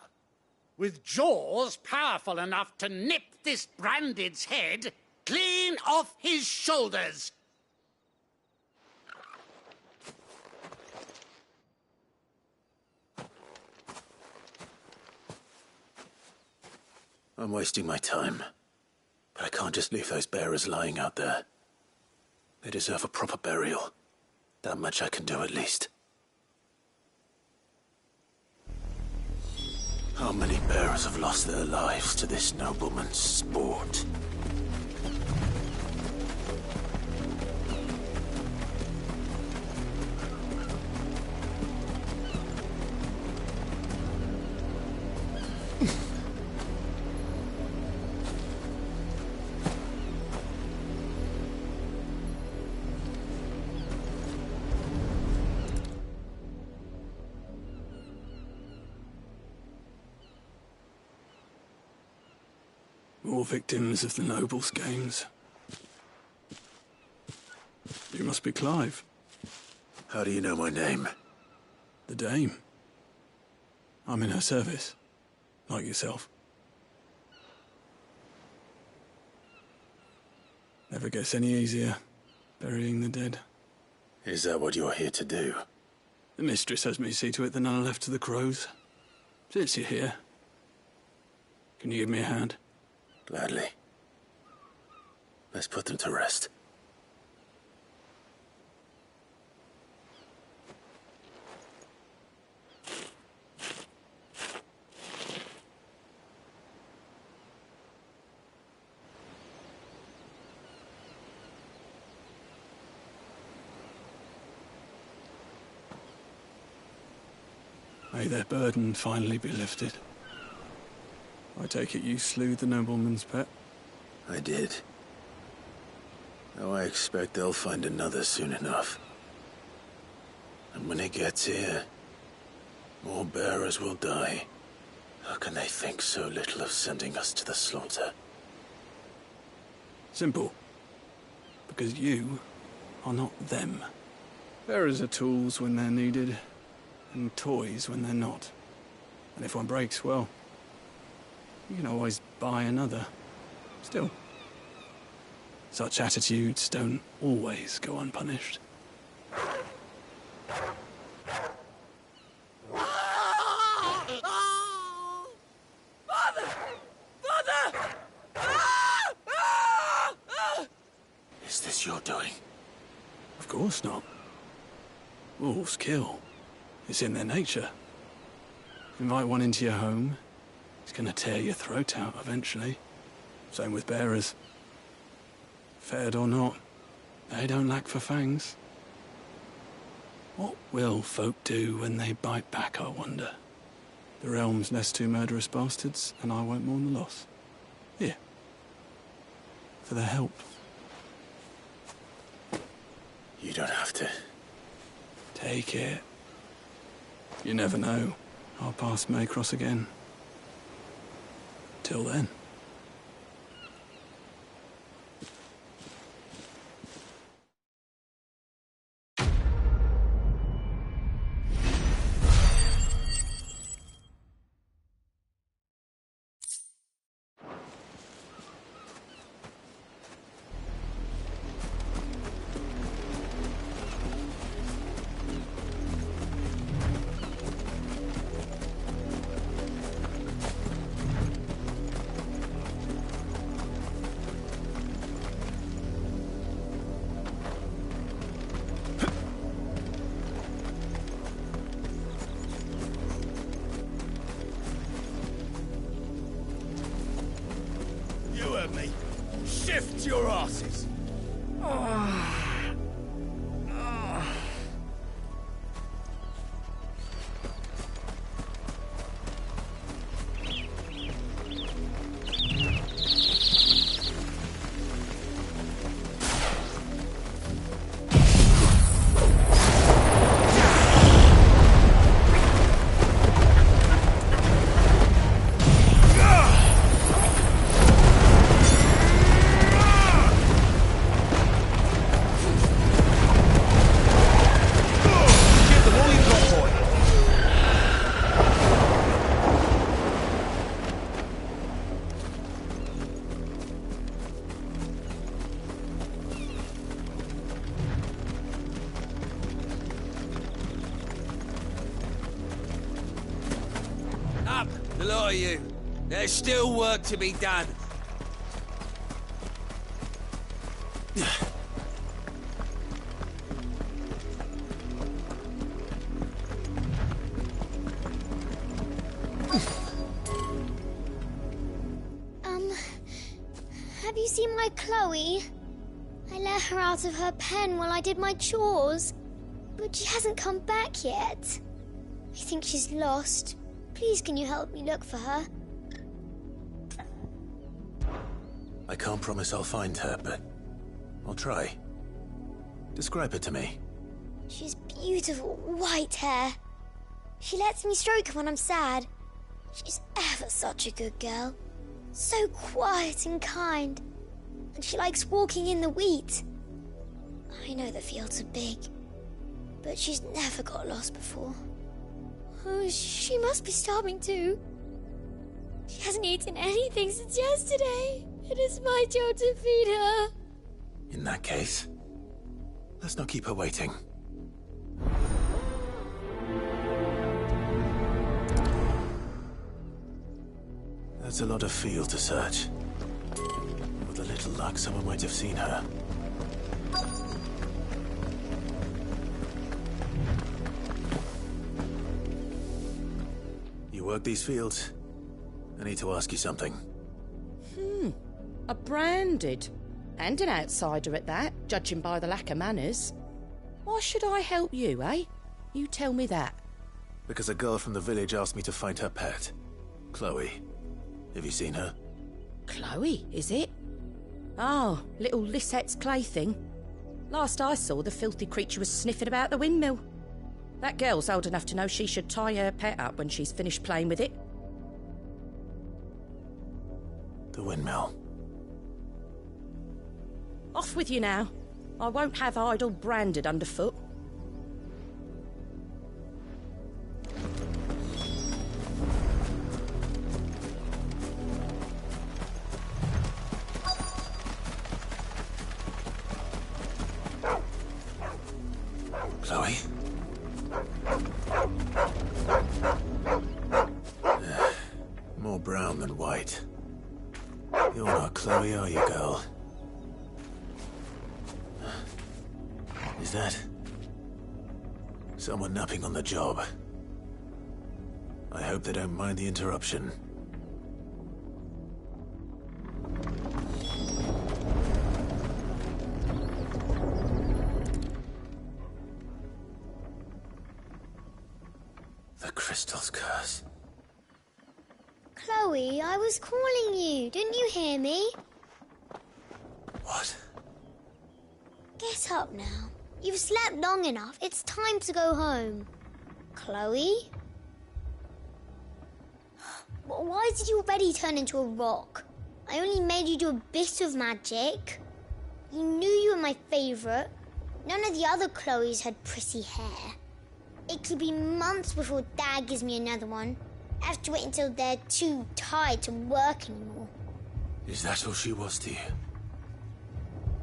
With jaws powerful enough to nip this branded's head clean off his shoulders. I'm wasting my time. But I can't just leave those bearers lying out there. They deserve a proper burial. That much I can do at least. How many bearers have lost their lives to this nobleman's sport? More victims of the nobles' games. You must be Clive. How do you know my name? The Dame. I'm in her service, like yourself. Never gets any easier, burying the dead. Is that what you're here to do? The mistress has me see to it that none are left to the crows. Since you're here, can you give me a hand? Gladly. Let's put them to rest. May their burden finally be lifted. I take it you slew the nobleman's pet? I did. Now I expect they'll find another soon enough. And when it gets here, more bearers will die. How can they think so little of sending us to the slaughter? Simple. Because you are not them. Bearers are tools when they're needed, and toys when they're not. And if one breaks, well, you can always buy another. Still, such attitudes don't always go unpunished. Is this your doing? Of course not. Wolves kill. It's in their nature. Invite one into your home, he's gonna tear your throat out eventually. Same with bearers. Fed or not, they don't lack for fangs. What will folk do when they bite back, I wonder? The realm's less two murderous bastards, and I won't mourn the loss. Here. For their help. You don't have to. Take it. You never know. Our paths may cross again. Till then. You heard me. Shift your asses. Up, the lot of you. There's still work to be done. Have you seen my Chloe? I let her out of her pen while I did my chores, but she hasn't come back yet. I think she's lost. Please, can you help me look for her? I can't promise I'll find her, but I'll try. Describe her to me. She's beautiful white hair. She lets me stroke her when I'm sad. She's ever such a good girl. So quiet and kind. And she likes walking in the wheat. I know the fields are big, but she's never got lost before. Oh, she must be starving too. She hasn't eaten anything since yesterday. It is my job to feed her. In that case, let's not keep her waiting. That's a lot of field to search. With a little luck, someone might have seen her. You work these fields? I need to ask you something. A branded. And an outsider at that, judging by the lack of manners. Why should I help you, eh? You tell me that. Because a girl from the village asked me to find her pet, Chloe. Have you seen her? Chloe, is it? Oh, little Lisette's plaything. Last I saw, the filthy creature was sniffing about the windmill. That girl's old enough to know she should tie her pet up when she's finished playing with it. The windmill. Off with you now. I won't have idle branded underfoot. Chloe? More brown than white. You're not Chloe, are you, girl? Is that someone napping on the job? I hope they don't mind the interruption. The crystal's curse. Chloe, I was calling you. Didn't you hear me? What? Get up now. You've slept long enough. It's time to go home. Chloe? Why did you already turn into a rock? I only made you do a bit of magic. You knew you were my favourite. None of the other Chloes had pretty hair. It could be months before Dad gives me another one. I have to wait until they're too tired to work anymore. Is that all she was to you?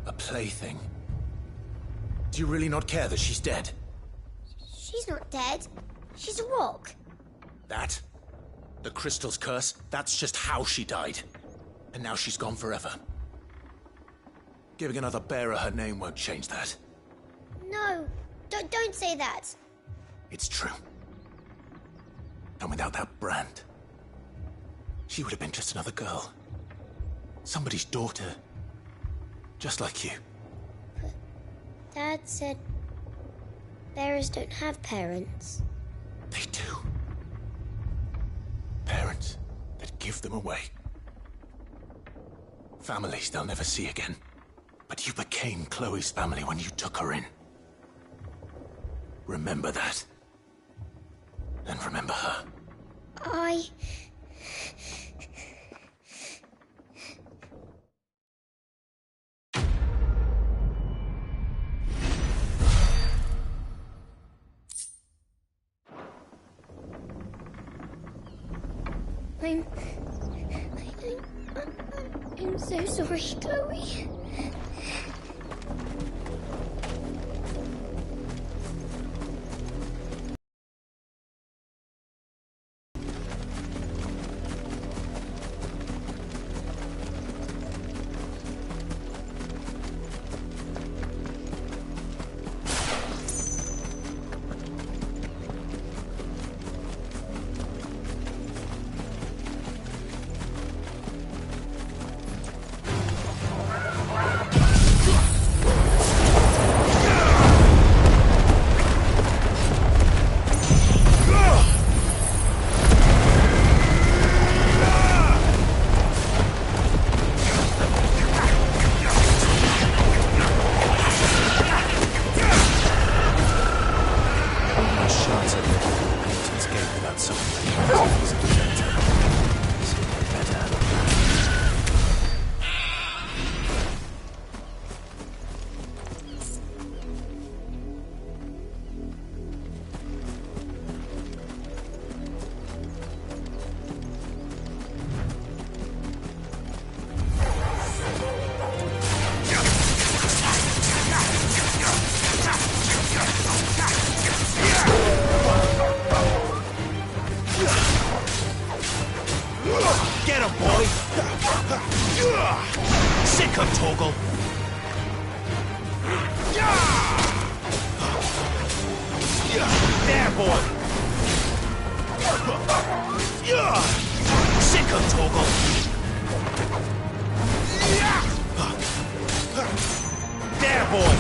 A plaything? Do you really not care that she's dead? She's not dead. She's a rock. That? The crystal's curse? That's just how she died. And now she's gone forever. Giving another bearer her name won't change that. No, don't say that. It's true. And without that brand, she would have been just another girl. Somebody's daughter. Just like you. Dad said bearers don't have parents. They do. Parents that give them away. Families they'll never see again. But you became Chloe's family when you took her in. Remember that. And remember her. I'm so sorry, Chloe. chance I'd let the paintings gate without something that was better. Better. Get him, boy! Sick him, Torgal! There, boy! Sick him, Torgal! There, boy!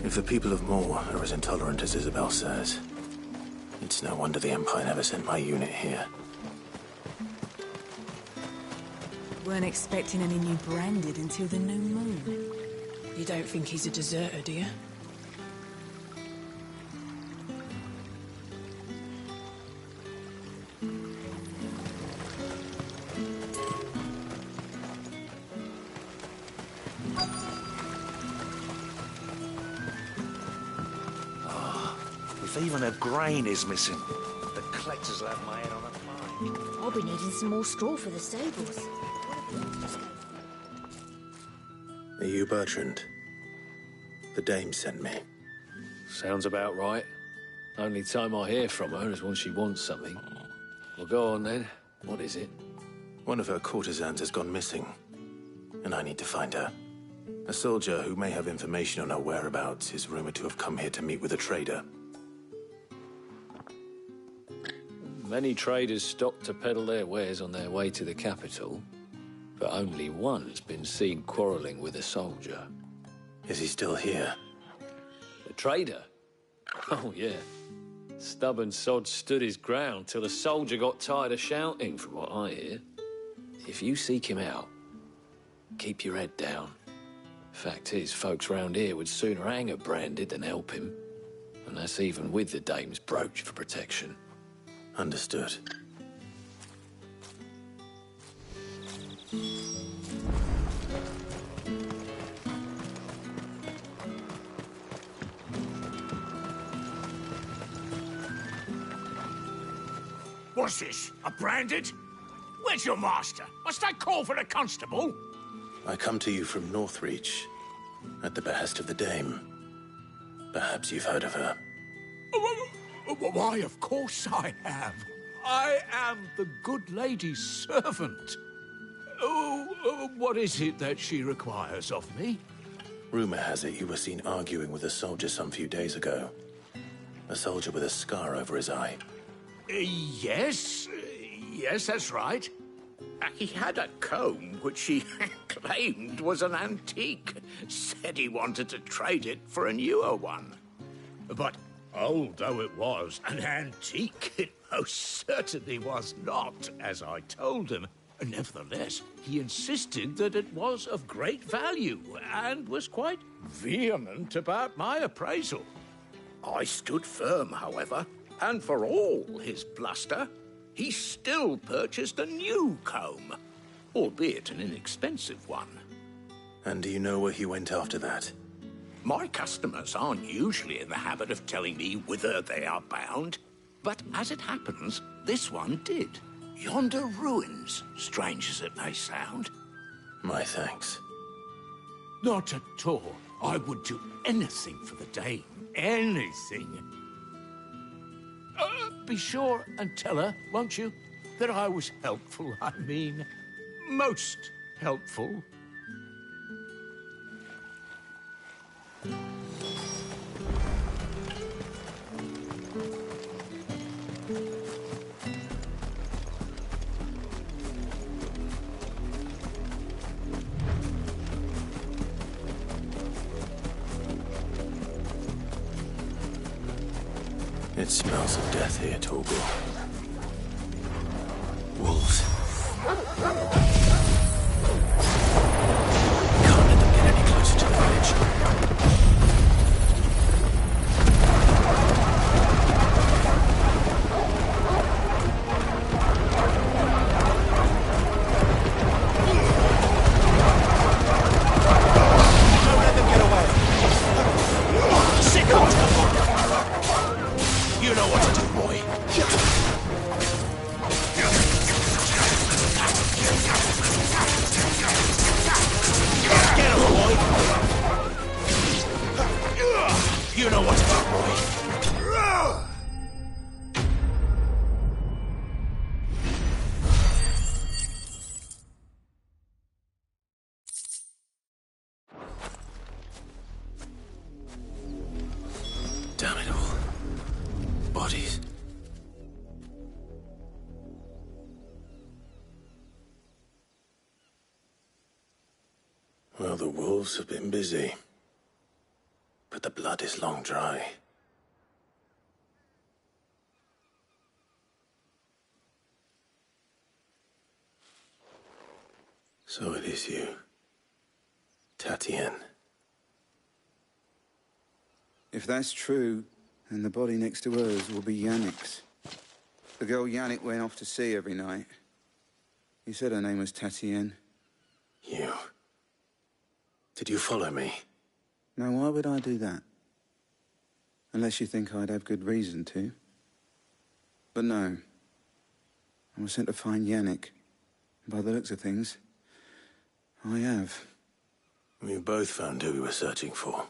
If the people of Moor are as intolerant as Isabel says, it's no wonder the Empire never sent my unit here. Weren't expecting any new branded until the new moon. You don't think he's a deserter, do you? If even a grain is missing, the collectors will have my head on a pike. I'll be needing some more straw for the stables. Are you Bertrand? The dame sent me. Sounds about right. Only time I hear from her is when she wants something. Well, go on then. What is it? One of her courtesans has gone missing, and I need to find her. A soldier who may have information on her whereabouts is rumored to have come here to meet with a trader. Many traders stop to peddle their wares on their way to the capital, but only one's been seen quarrelling with a soldier. Is he still here? The trader? Oh, yeah. Stubborn sod stood his ground till the soldier got tired of shouting, from what I hear. If you seek him out, keep your head down. Fact is, folks round here would sooner hang a branded than help him. And that's even with the dame's brooch for protection. Understood. What's this? A branded? Where's your master? Must I call for the constable? I come to you from Northreach, at the behest of the dame. Perhaps you've heard of her. Why, of course I have. I am the good lady's servant. What is it that she requires of me? Rumor has it you were seen arguing with a soldier some few days ago. A soldier with a scar over his eye. Yes, that's right. He had a comb which he claimed was an antique. Said he wanted to trade it for a newer one. But old though it was, an antique it most certainly was not, as I told him. Nevertheless, he insisted that it was of great value and was quite vehement about my appraisal. I stood firm, however, and for all his bluster, he still purchased a new comb, albeit an inexpensive one. And do you know where he went after that? My customers aren't usually in the habit of telling me whither they are bound, but as it happens, this one did. Yonder ruins, strange as it may sound. My thanks. Not at all. I would do anything for the dame. Anything. Be sure and tell her, won't you, that I was helpful. I mean, most helpful. It smells of death here, Torgal. Wolves. Can't let them get any closer to the village. Don't let them get away. Sick on you know what to do, boy. Get him, boy. You know what to do, boy. Damn it all. Bodies. Well, the wolves have been busy. But the blood is long dry. So it is you, Tatienne. If that's true, then the body next to hers will be Yannick's. The girl Yannick went off to sea every night. He said her name was Tatienne. You. Did you follow me? Now, why would I do that? Unless you think I'd have good reason to. But no. I was sent to find Yannick. By the looks of things, I have. We both found who we were searching for.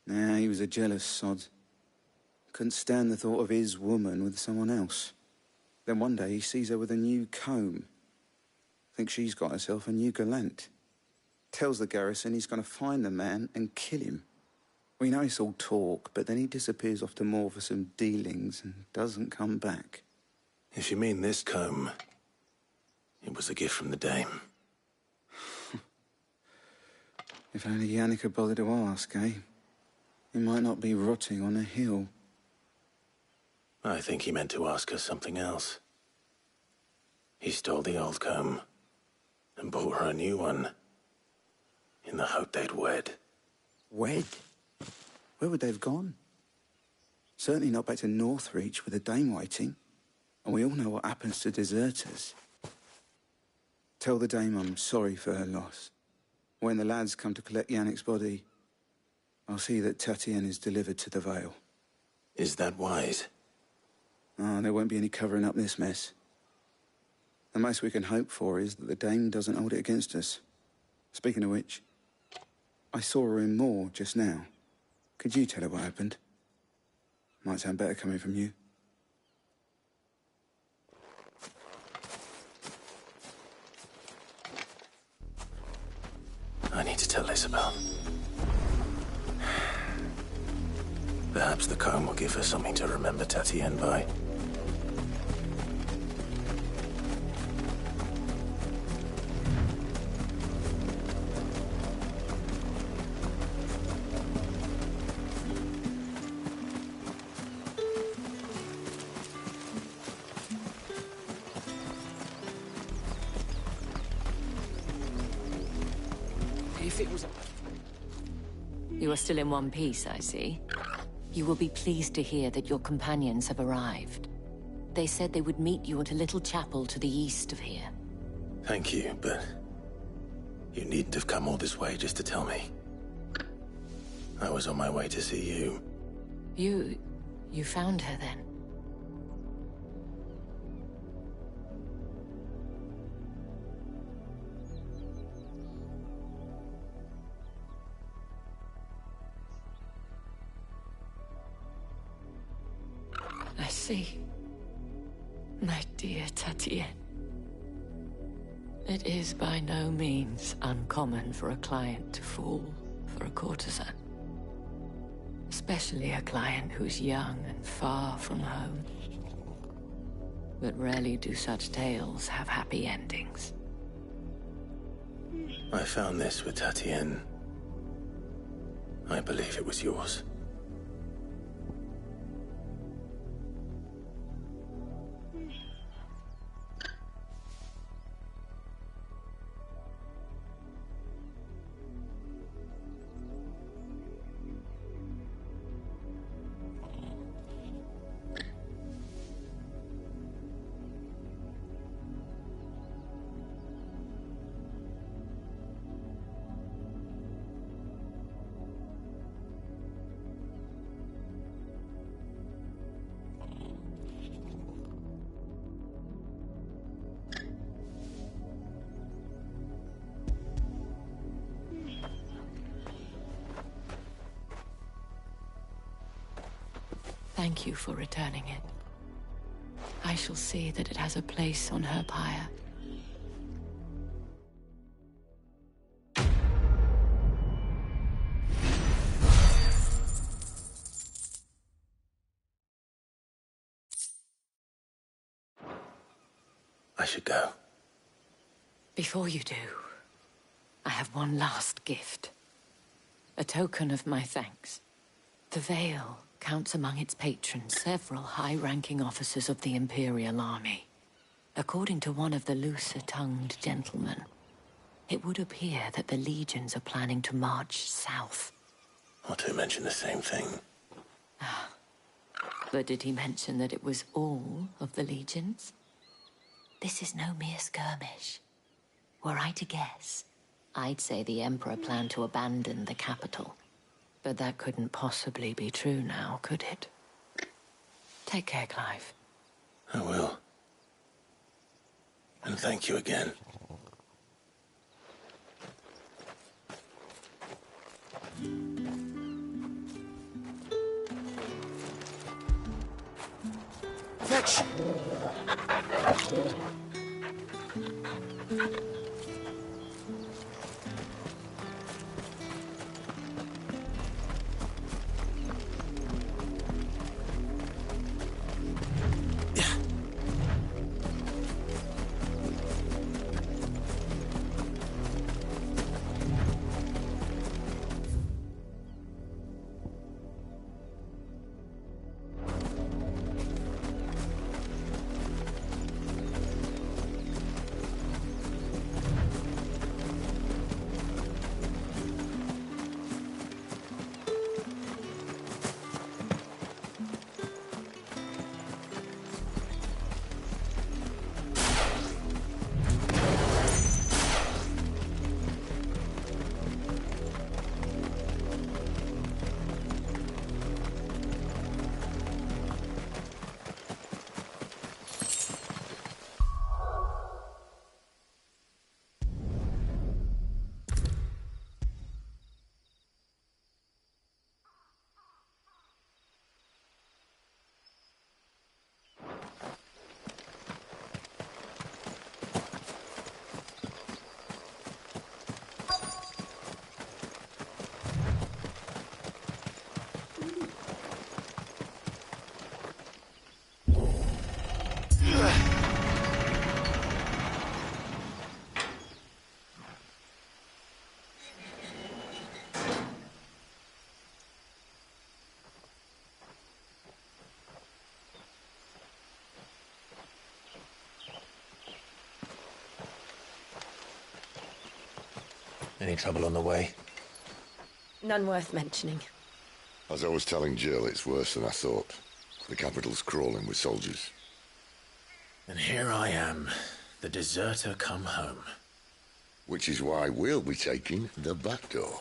Nah, he was a jealous sod. Couldn't stand the thought of his woman with someone else. Then one day he sees her with a new comb. Thinks she's got herself a new gallant. Tells the garrison he's going to find the man and kill him. We know it's all talk, but then he disappears off to Moor for some dealings and doesn't come back. If you mean this comb, it was a gift from the dame. If only Yannick had bothered to ask, eh? He might not be rotting on a hill. I think he meant to ask her something else. He stole the old comb and bought her a new one in the hope they'd wed. Wed? Where would they have gone? Certainly not back to Northreach with a dame waiting. And we all know what happens to deserters. Tell the dame I'm sorry for her loss. When the lads come to collect Yannick's body, I'll see that Tatienne is delivered to the Vale. Is that wise? Oh, there won't be any covering up this mess. The most we can hope for is that the dame doesn't hold it against us. Speaking of which, I saw her in Moor just now. Could you tell her what happened? Might sound better coming from you. I need to tell Isabel. Perhaps the comb will give her something to remember Tatienne by. If it was You are still in one piece, I see. You will be pleased to hear that your companions have arrived. They said they would meet you at a little chapel to the east of here. Thank you, but you needn't have come all this way just to tell me. I was on my way to see you. You found her then? I see. My dear Tatienne. It is by no means uncommon for a client to fall for a courtesan. Especially a client who's young and far from home. But rarely do such tales have happy endings. I found this with Tatienne. I believe it was yours. thank you for returning it. I shall see that it has a place on her pyre. I should go. Before you do, I have one last gift. A token of my thanks. The Vale counts among its patrons several high-ranking officers of the Imperial Army. According to one of the looser-tongued gentlemen, it would appear that the legions are planning to march south. Otto mentioned the same thing. But did he mention that it was all of the legions? This is no mere skirmish. Were I to guess, I'd say the Emperor planned to abandon the capital. But that couldn't possibly be true now, could it? Take care, Clive. I will. And thank you again. Fetch! Any trouble on the way? None worth mentioning. As I was telling Jill, it's worse than I thought. The capital's crawling with soldiers. And here I am, the deserter come home. Which is why we'll be taking the back door.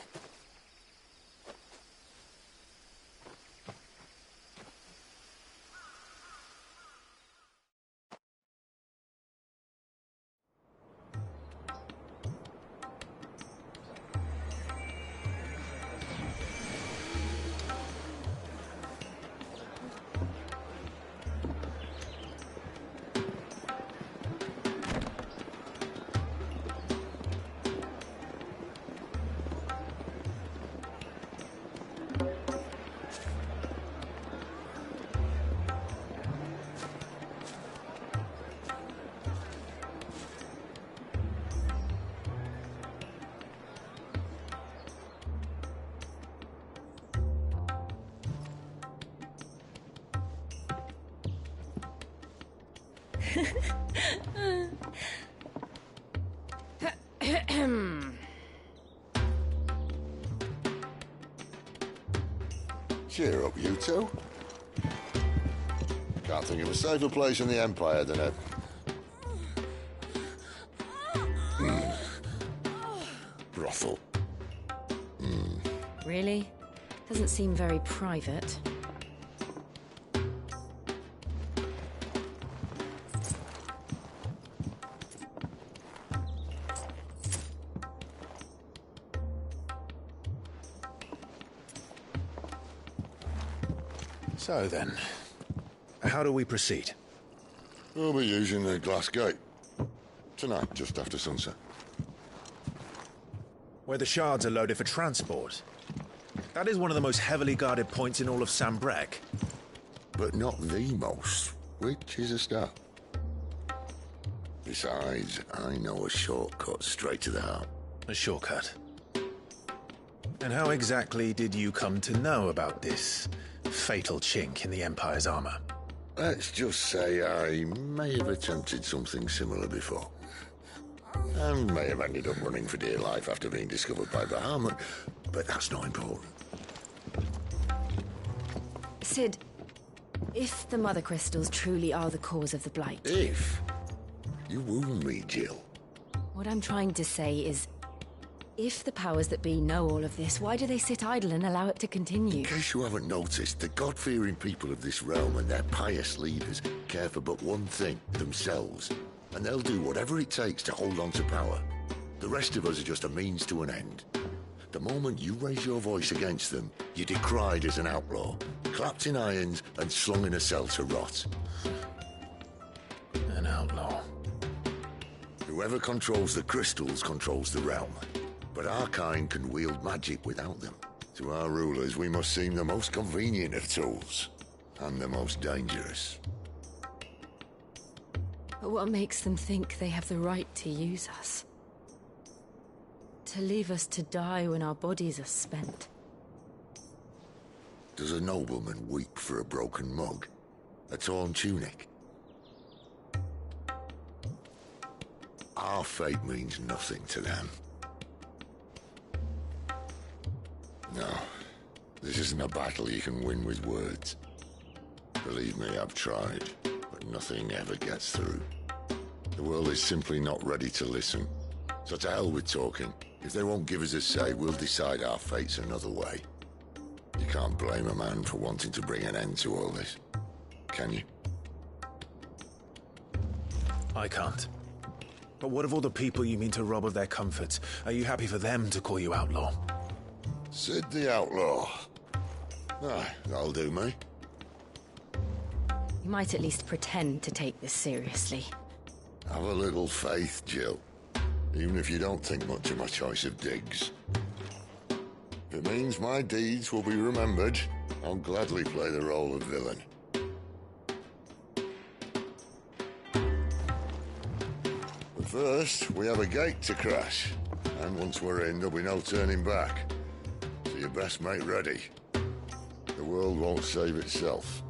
Cheer up, you two. Can't think of a safer place in the Empire than a... brothel. Really? Doesn't seem very private. So then, how do we proceed? We'll be using the glass gate. Tonight, just after sunset. Where the shards are loaded for transport. That is one of the most heavily guarded points in all of Sambrec. But not the most, which is a start. Besides, I know a shortcut straight to the heart. A shortcut? And how exactly did you come to know about this fatal chink in the Empire's armor? Let's just say I may have attempted something similar before. And may have ended up running for dear life after being discovered by Bahamut, but that's not important. Sid, if the Mother Crystals truly are the cause of the Blight... If? You wound me, Jill. What I'm trying to say is, if the powers that be know all of this, why do they sit idle and allow it to continue? In case you haven't noticed, the God-fearing people of this realm and their pious leaders care for but one thing, themselves. And they'll do whatever it takes to hold on to power. The rest of us are just a means to an end. The moment you raise your voice against them, you're decried as an outlaw, clapped in irons and slung in a cell to rot. An outlaw. Whoever controls the crystals controls the realm. But our kind can wield magic without them. To our rulers, we must seem the most convenient of tools. And the most dangerous. But what makes them think they have the right to use us? To leave us to die when our bodies are spent? Does a nobleman weep for a broken mug? A torn tunic? Our fate means nothing to them. No, this isn't a battle you can win with words. Believe me, I've tried, but nothing ever gets through. The world is simply not ready to listen. So to hell with talking. If they won't give us a say, we'll decide our fates another way. You can't blame a man for wanting to bring an end to all this, can you? I can't. But what of all the people you mean to rob of their comforts? Are you happy for them to call you outlaw? Sid the Outlaw. Aye, that'll do me. You might at least pretend to take this seriously. Have a little faith, Jill. Even if you don't think much of my choice of digs. If it means my deeds will be remembered, I'll gladly play the role of villain. But first, we have a gate to crash. And once we're in, there'll be no turning back. So you best make ready. The world won't save itself.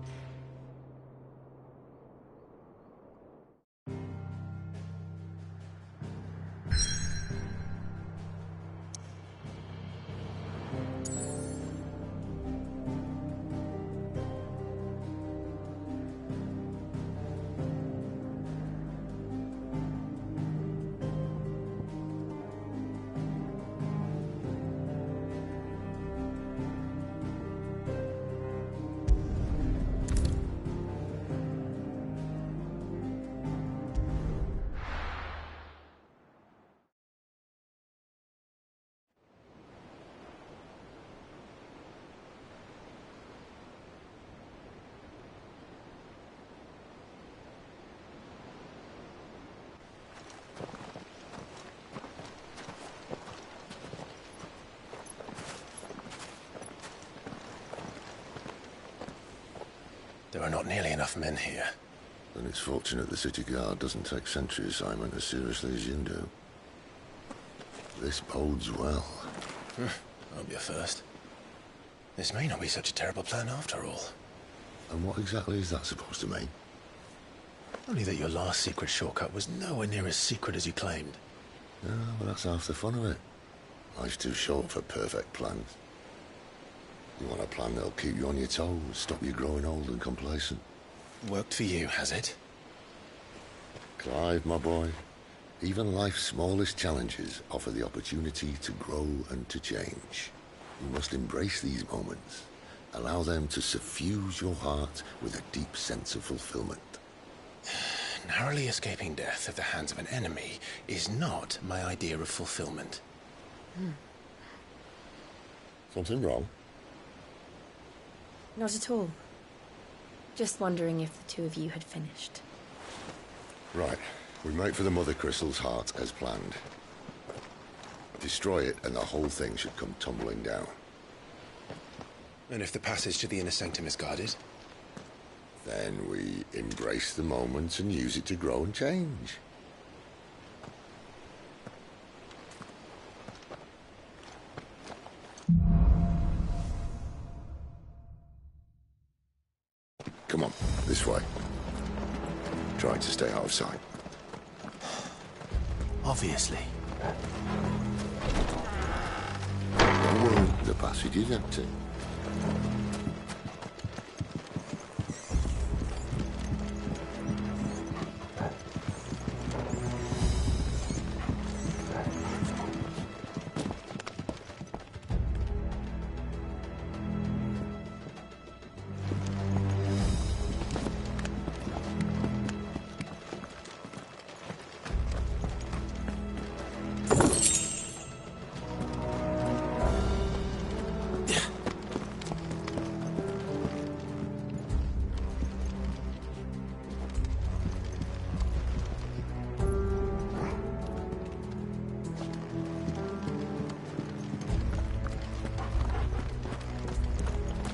There are not nearly enough men here. Then it's fortunate the city guard doesn't take sentry assignment as seriously as you do. This bodes well. Won't be a first. This may not be such a terrible plan after all. And what exactly is that supposed to mean? Only that your last secret shortcut was nowhere near as secret as you claimed. Yeah, but that's half the fun of it. Life's too short for perfect plans. You want a plan that'll keep you on your toes, stop you growing old and complacent. Worked for you, has it? Clive, my boy, even life's smallest challenges offer the opportunity to grow and to change. You must embrace these moments. Allow them to suffuse your heart with a deep sense of fulfillment. Narrowly escaping death at the hands of an enemy is not my idea of fulfillment. Something wrong? Not at all. Just wondering if the two of you had finished. Right. We make for the Mother Crystal's heart as planned. Destroy it and the whole thing should come tumbling down. And if the passage to the inner sanctum is guarded? Then we embrace the moment and use it to grow and change. Come on, this way. Try to stay out of sight. Obviously. Don't worry, the passage is empty.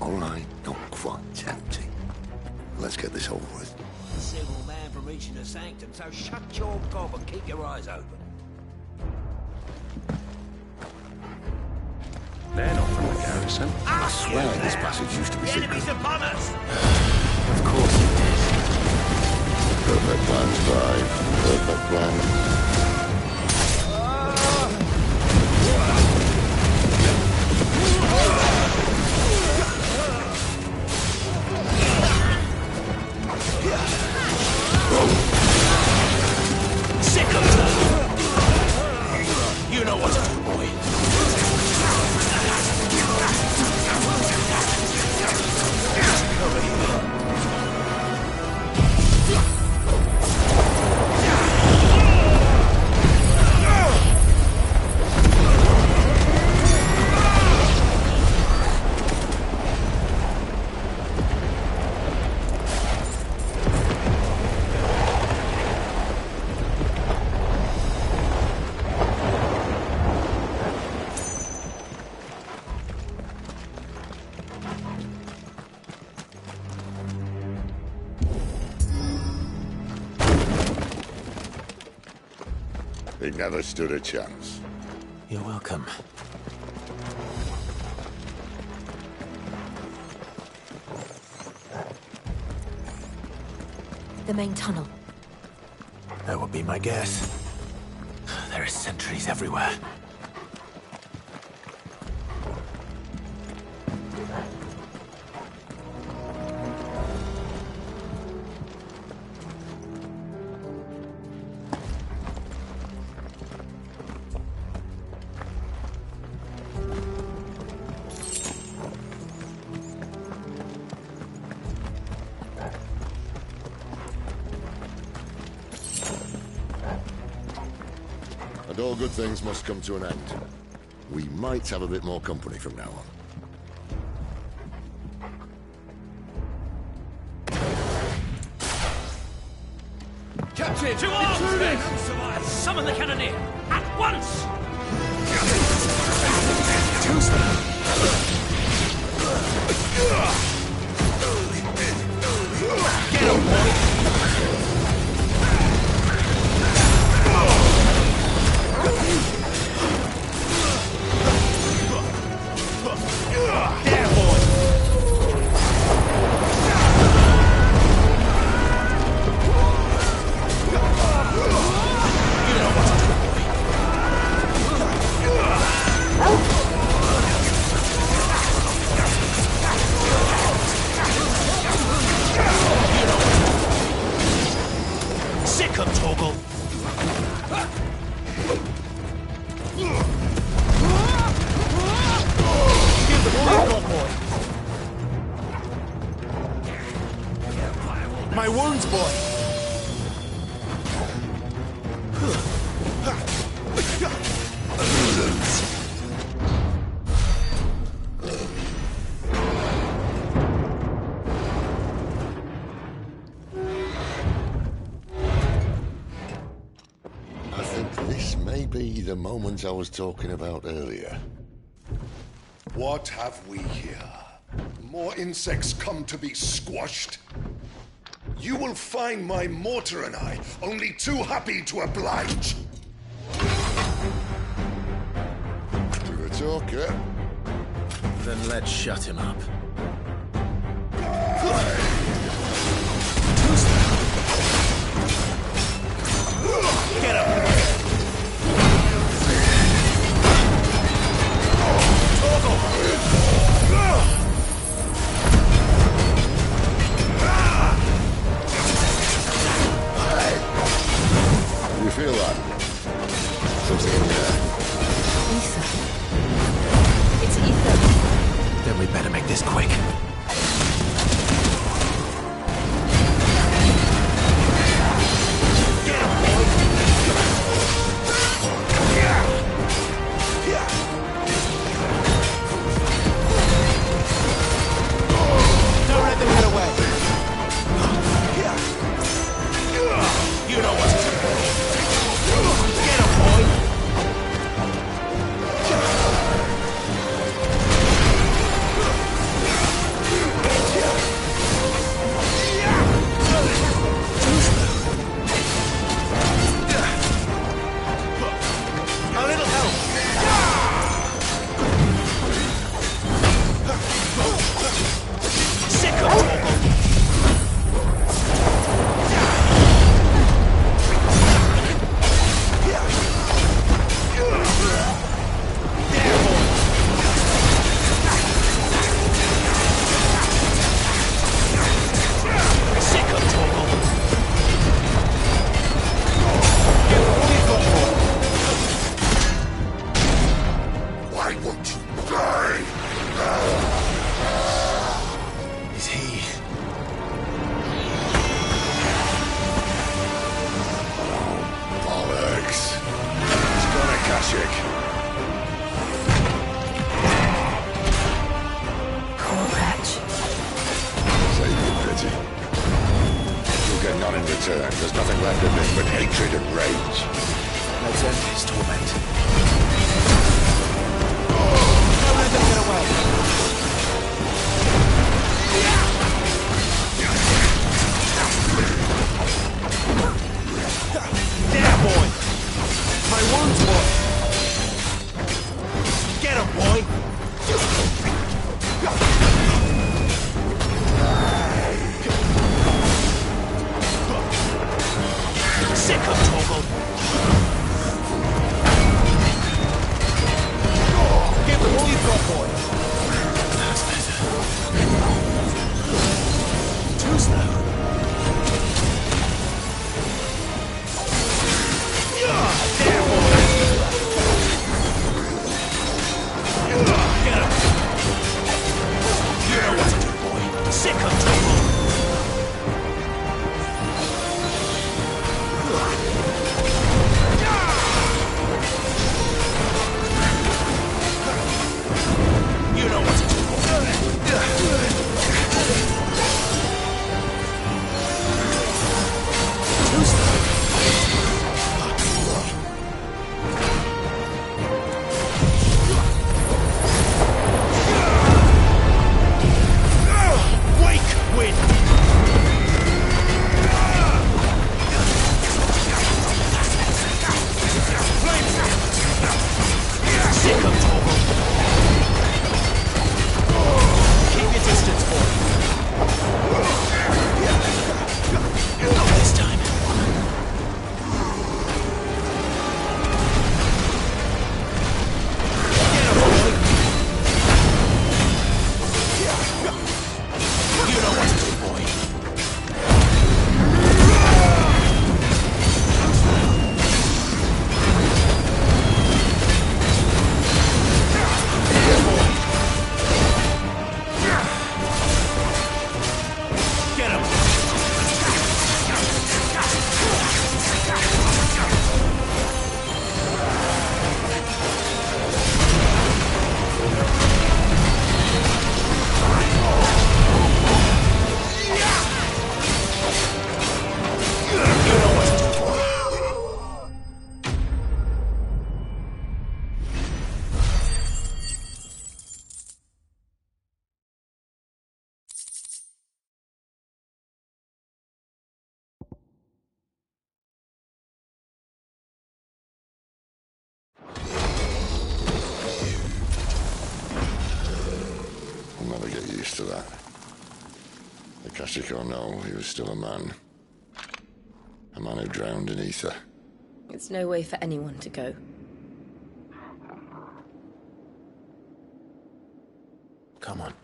All right, not quite empty. Let's get this over with. A single man from reaching the sanctum, so shut your gob and keep your eyes open. They're not from the garrison. I swear this passage used to be secret. Enemies upon us! Of course it did. Perfect plan, Spy. Perfect plan. Sick of them! You know what to do, boy. Over here. He never stood a chance. You're welcome. The main tunnel. That would be my guess. There are sentries everywhere. And all good things must come to an end. We might have a bit more company from now on. Captain! To arms, men! Summon the cannoneer! At once! Get him, boy! There, boy! You know what to do, boy. Sick of Torgal! Give them all you've got, boy! My wounds, boy! be the moment I was talking about earlier. What have we here? More insects come to be squashed? You will find my mortar and I only too happy to oblige. To the talker. Then let's shut him up. Get up! You feel that? Something in there. Ether. It's ether. Then we better make this quick. Don't let them get away. You know what to do. Get him, boy. A little help. Sick of Torgal. Why won't you die? Is he? Bollocks. It's gonna Kashyyyk. Poor wretch. Save your pity. You'll get none in return. There's nothing left of him but hatred and rage. Let's end his torment. Don't let them get away. There, boy. My wound's boy. Get him, boy. Sick of Torgal. Give him all you've got, boy. used to that. The Kashiko know he was still a man. A man who drowned in ether. It's no way for anyone to go. Come on.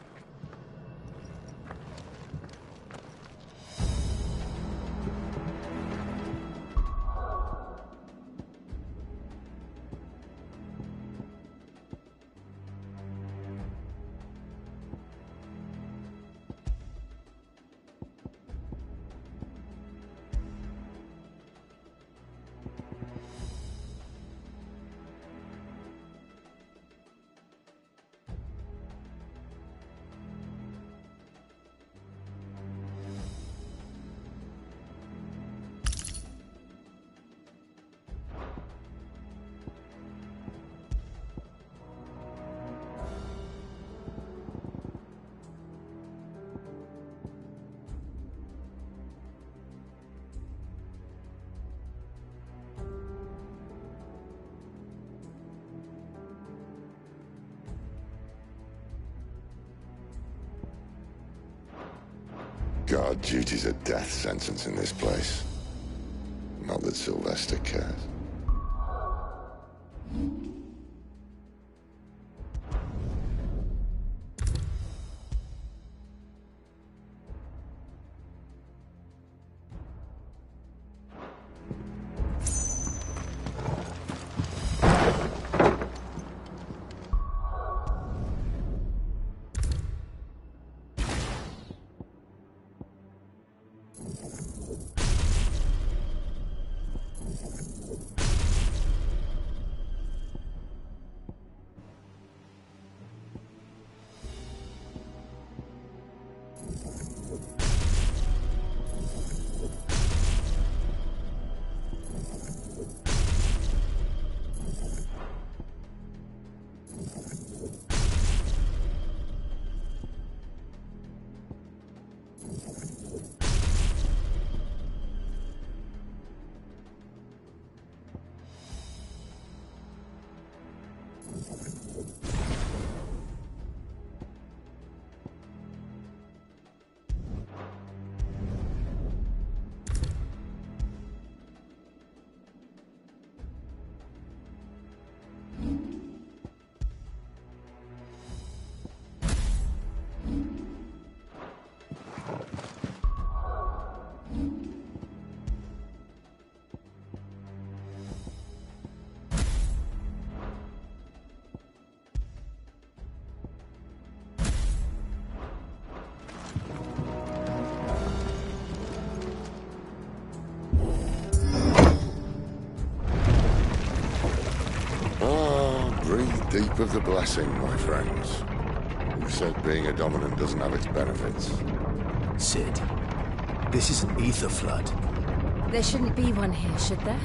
Guard duty's a death sentence in this place. Not that Sylvester cares. Deep of the blessing, my friends. Who said being a dominant doesn't have its benefits? Sid, this is an ether flood. There shouldn't be one here, should there?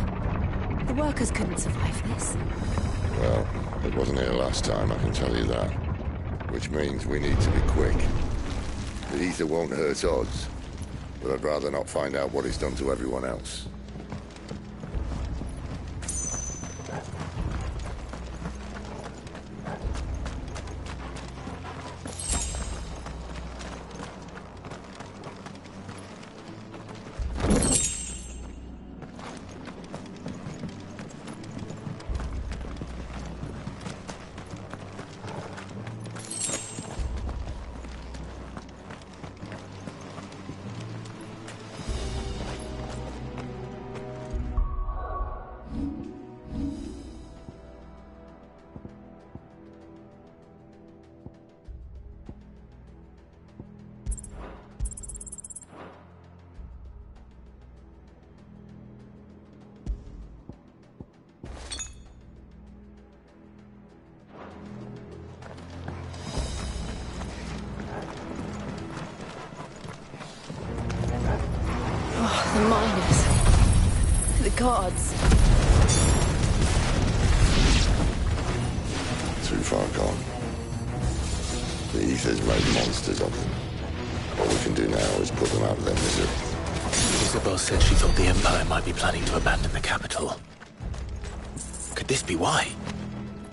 The workers couldn't survive this. Well, it wasn't here last time, I can tell you that. Which means we need to be quick. The ether won't hurt us, but I'd rather not find out what it's done to everyone else. The miners. The gods. Too far gone. The ether's made monsters of them. All we can do now is put them out of their misery. Isabel said she thought the Empire might be planning to abandon the capital. Could this be why?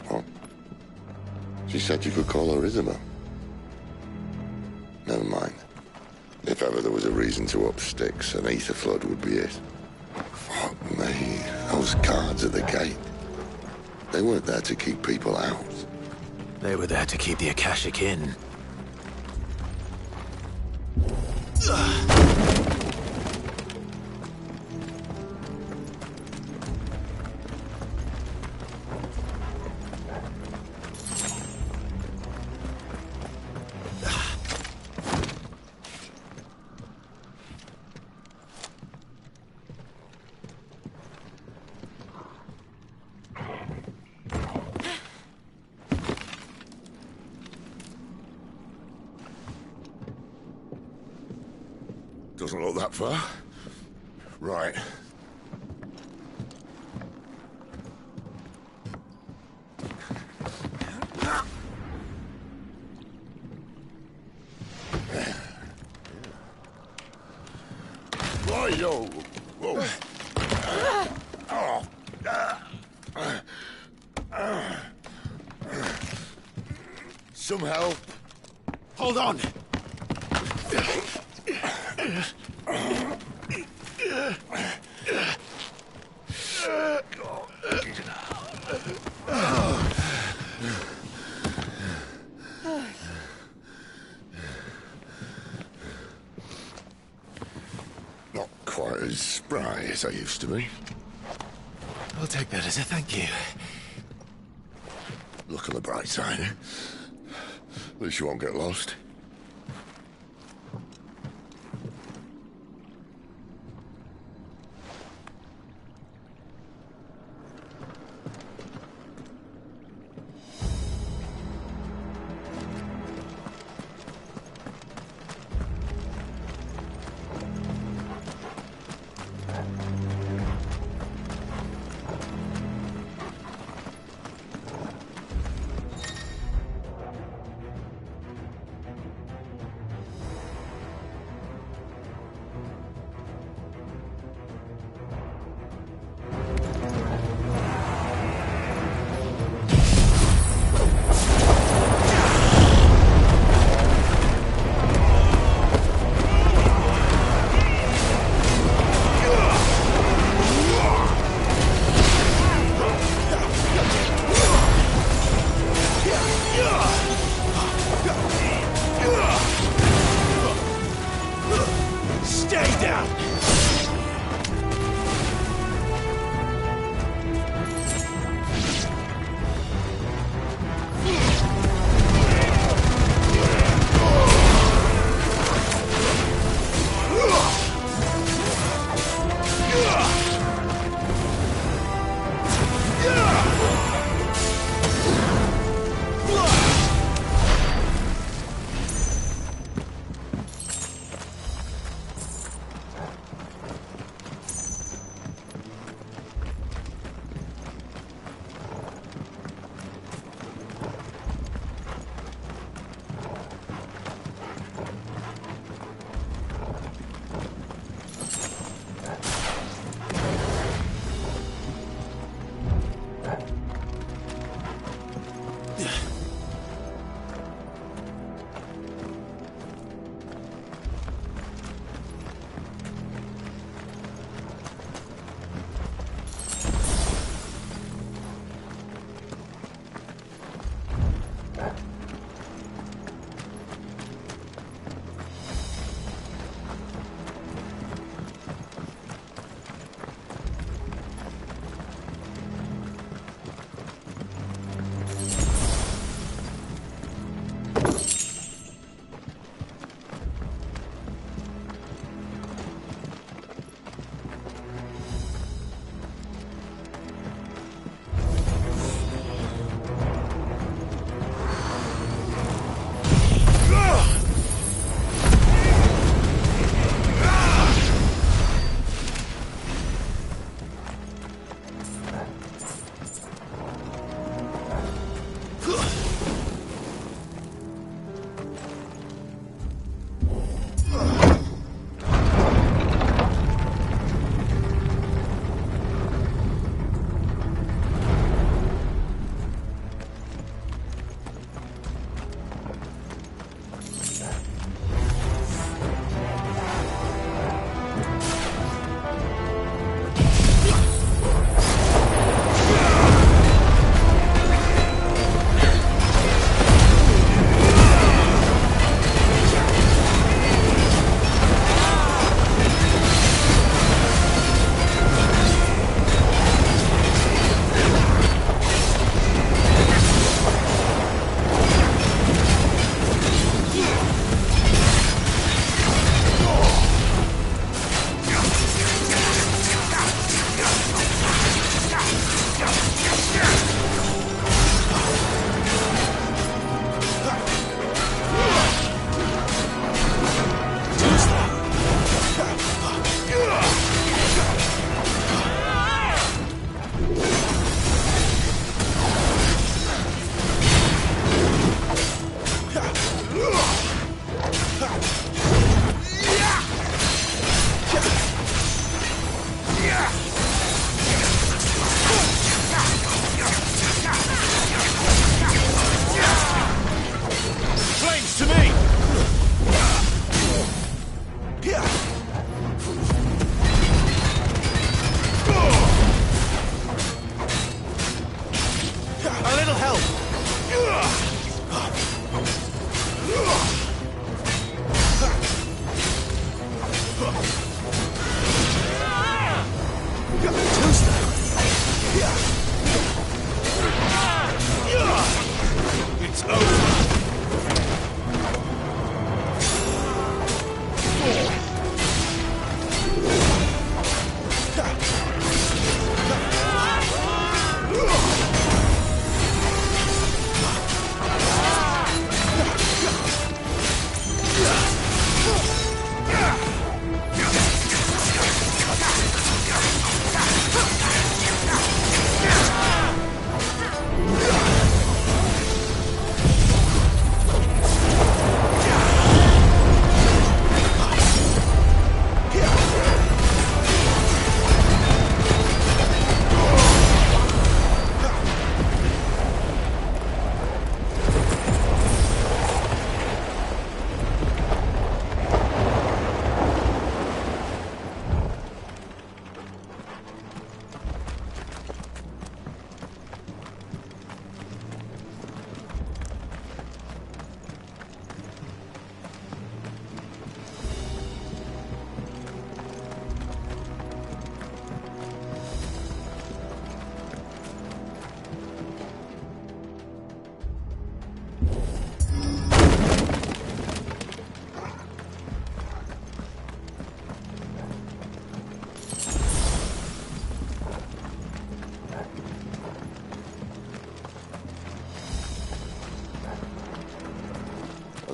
What? She said you could call her Isabel. Never mind. If ever there was a reason to up sticks, an ether flood would be it. Fuck me. Those guards at the gate. They weren't there to keep people out. They were there to keep the Akashic in. Doesn't look that far. Right. Right-o. Whoa. Some help. Hold on. Not quite as spry as I used to be. I'll take that as a thank you. Look on the bright side, eh? At least you won't get lost.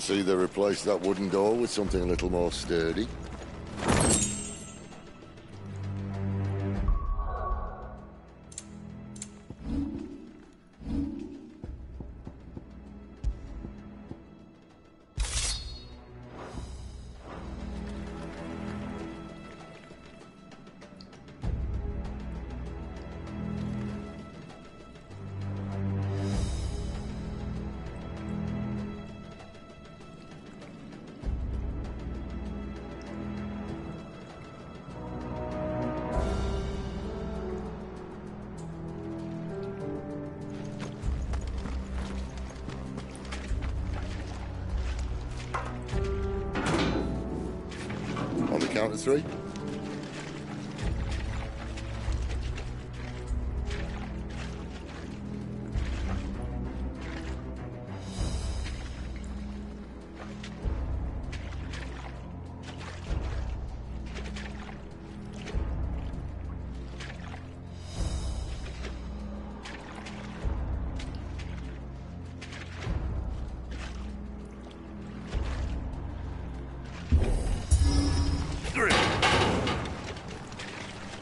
see they replaced that wooden door with something a little more sturdy. On the count of three.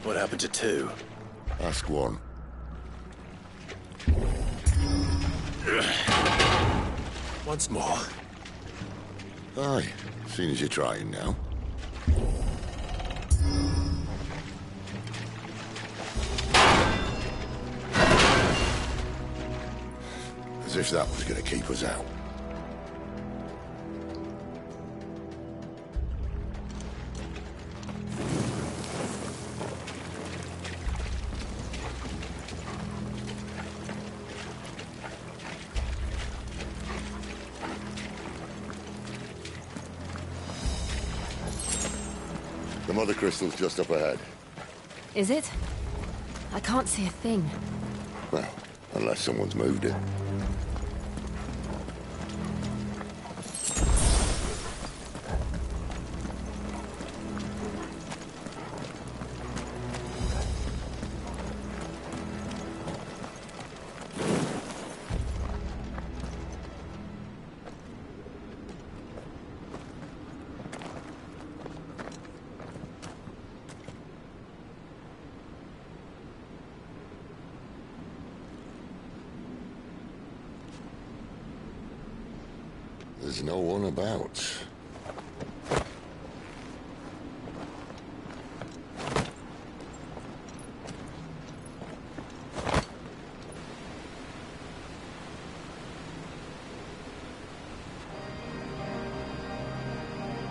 What happened to two? Ask one. Once more. Aye, seeing as you're trying now. As if that was going to keep us out. The mother crystal's just up ahead. Is it? I can't see a thing. Well, unless someone's moved it. There's no one about.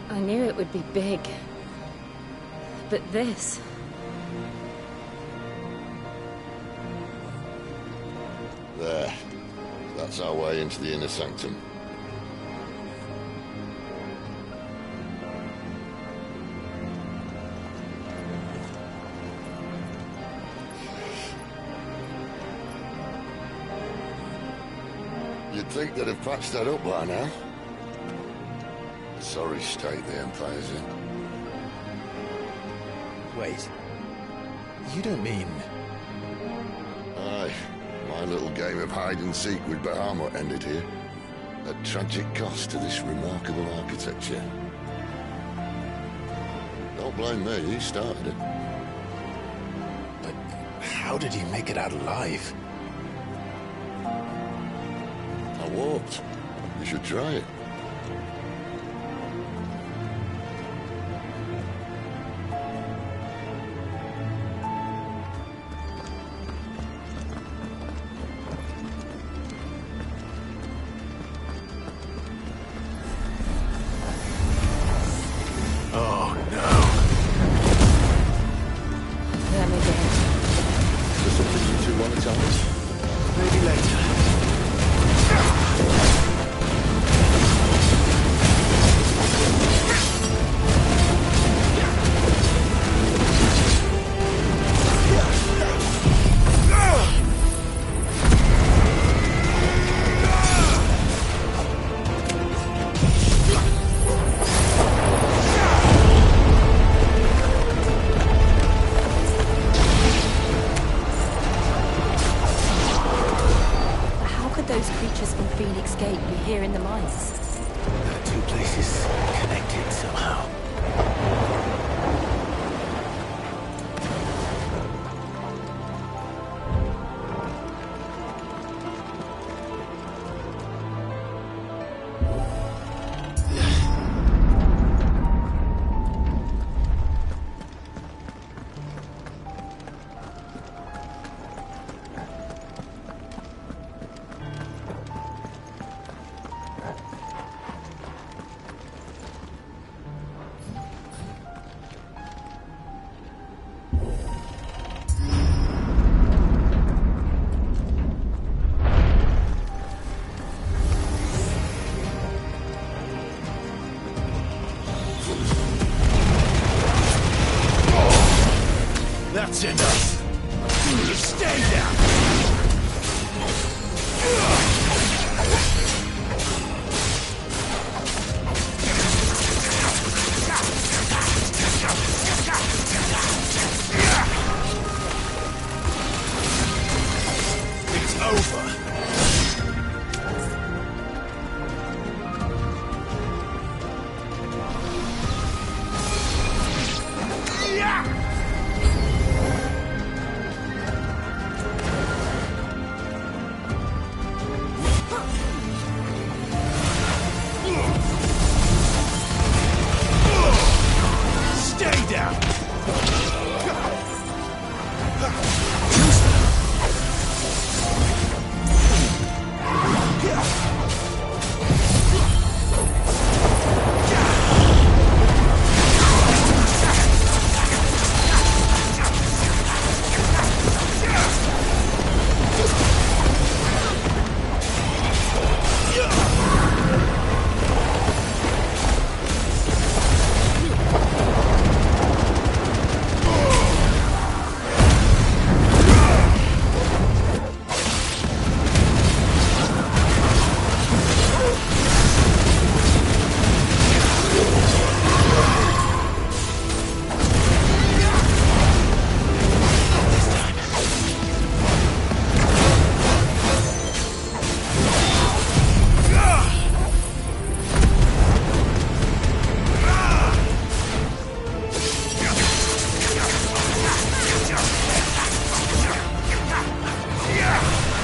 I knew it would be big. But this... There. That's our way into the inner sanctum. You'd think they'd have patched that up by now. Sorry state the Empire's in. Wait. You don't mean... Aye. My little game of hide-and-seek with Bahamut ended here. At tragic cost to this remarkable architecture. Don't blame me, he started it. But how did he make it out alive? I walked. You should try it. Oh, no. Let me get it. Is there something you two want to tell us? Maybe later. Those creatures from Phoenix Gate be here in the mines? That That's enough. Stay down. It's over. Stay down.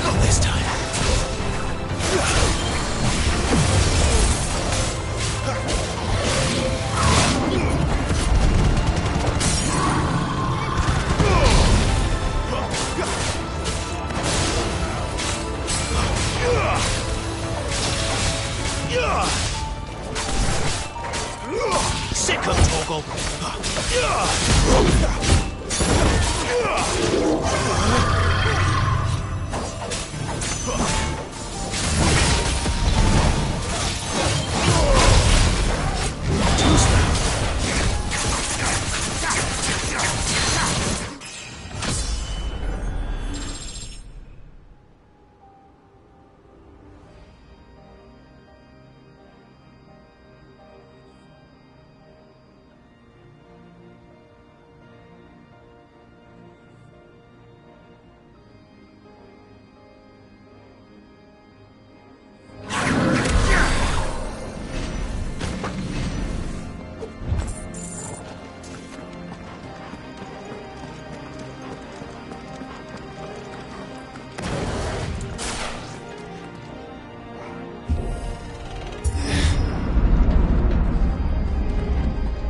Not this time. Sick of Torgal.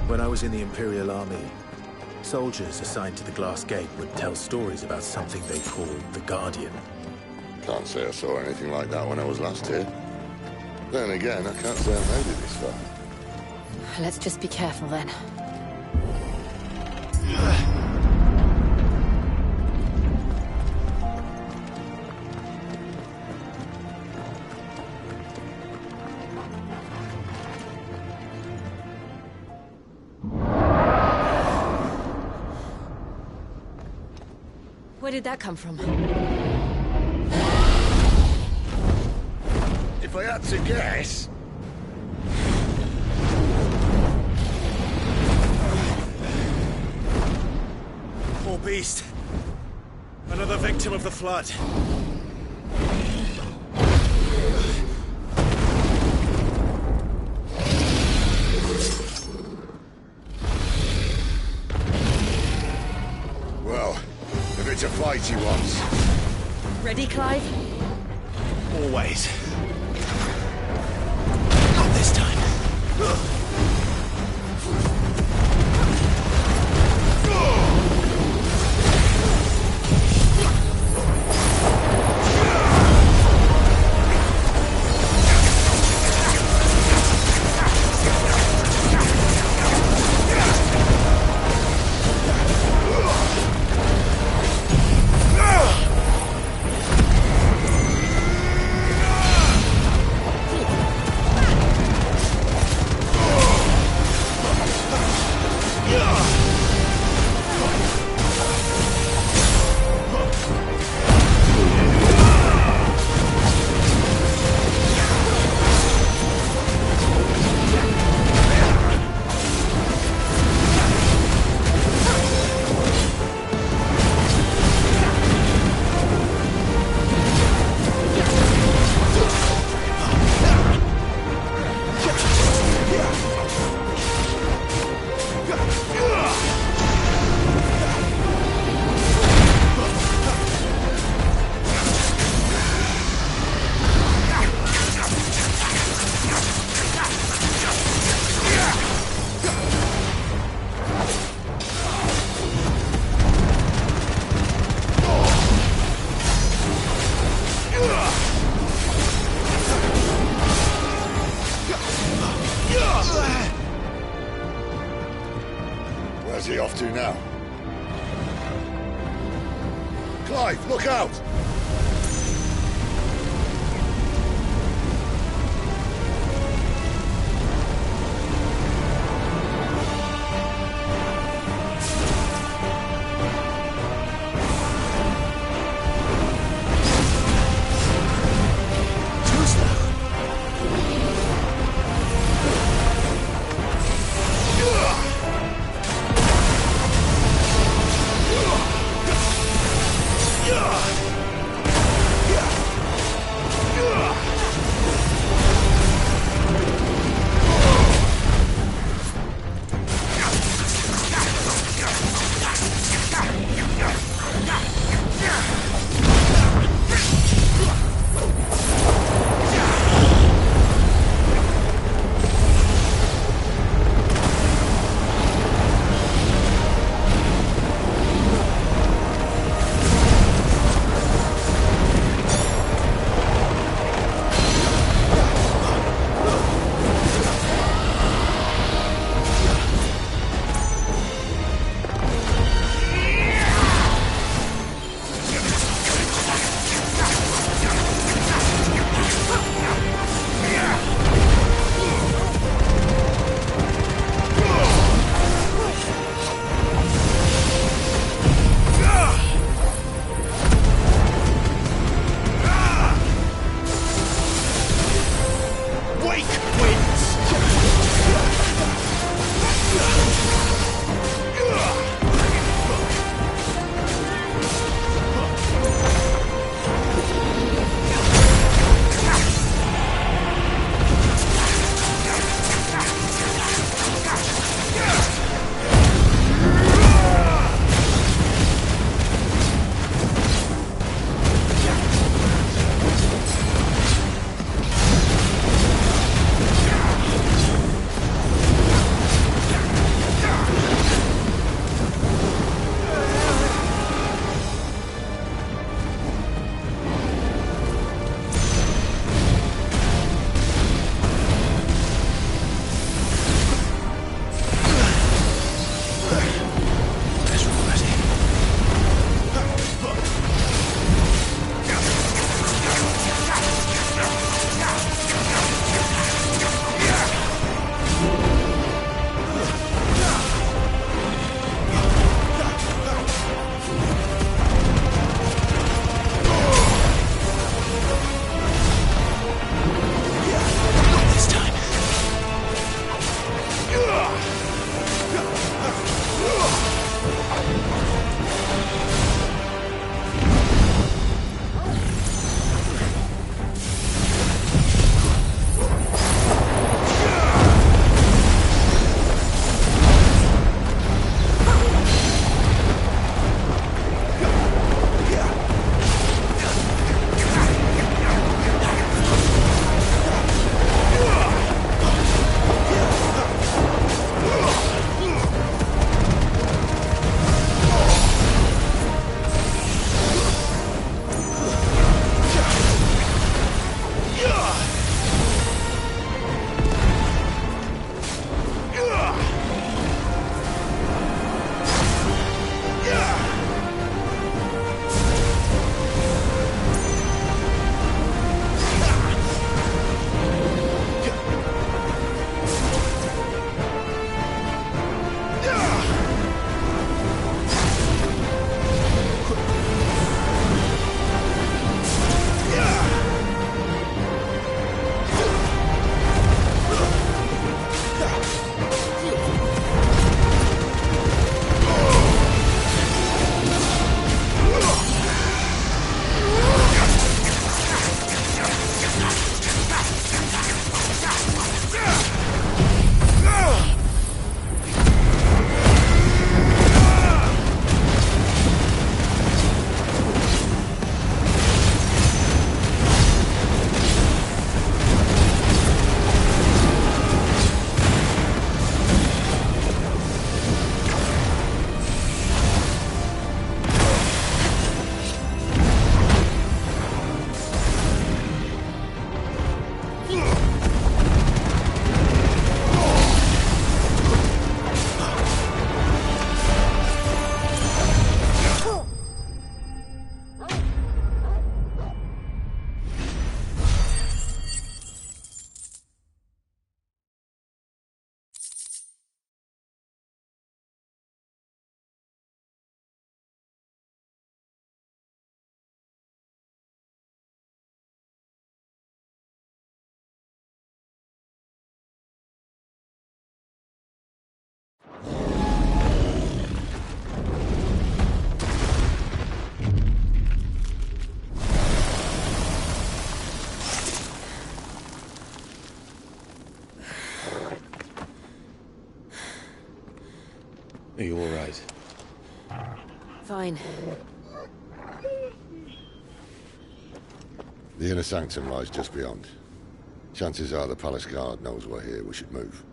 When I was in the Imperial Army, soldiers assigned to the Glass Gate would tell stories about something they called the Guardian. Can't say I saw anything like that when I was last here. Then again, I can't say I made it this far. Let's just be careful then. Where did that come from? If I had to guess... Poor beast. Another victim of the Flood. Well, if it's a fight he wants. Ready, Clive? Always. Not this time. Clive, look out! you all right? Fine. The inner sanctum lies just beyond. Chances are the palace guard knows we're here. We should move.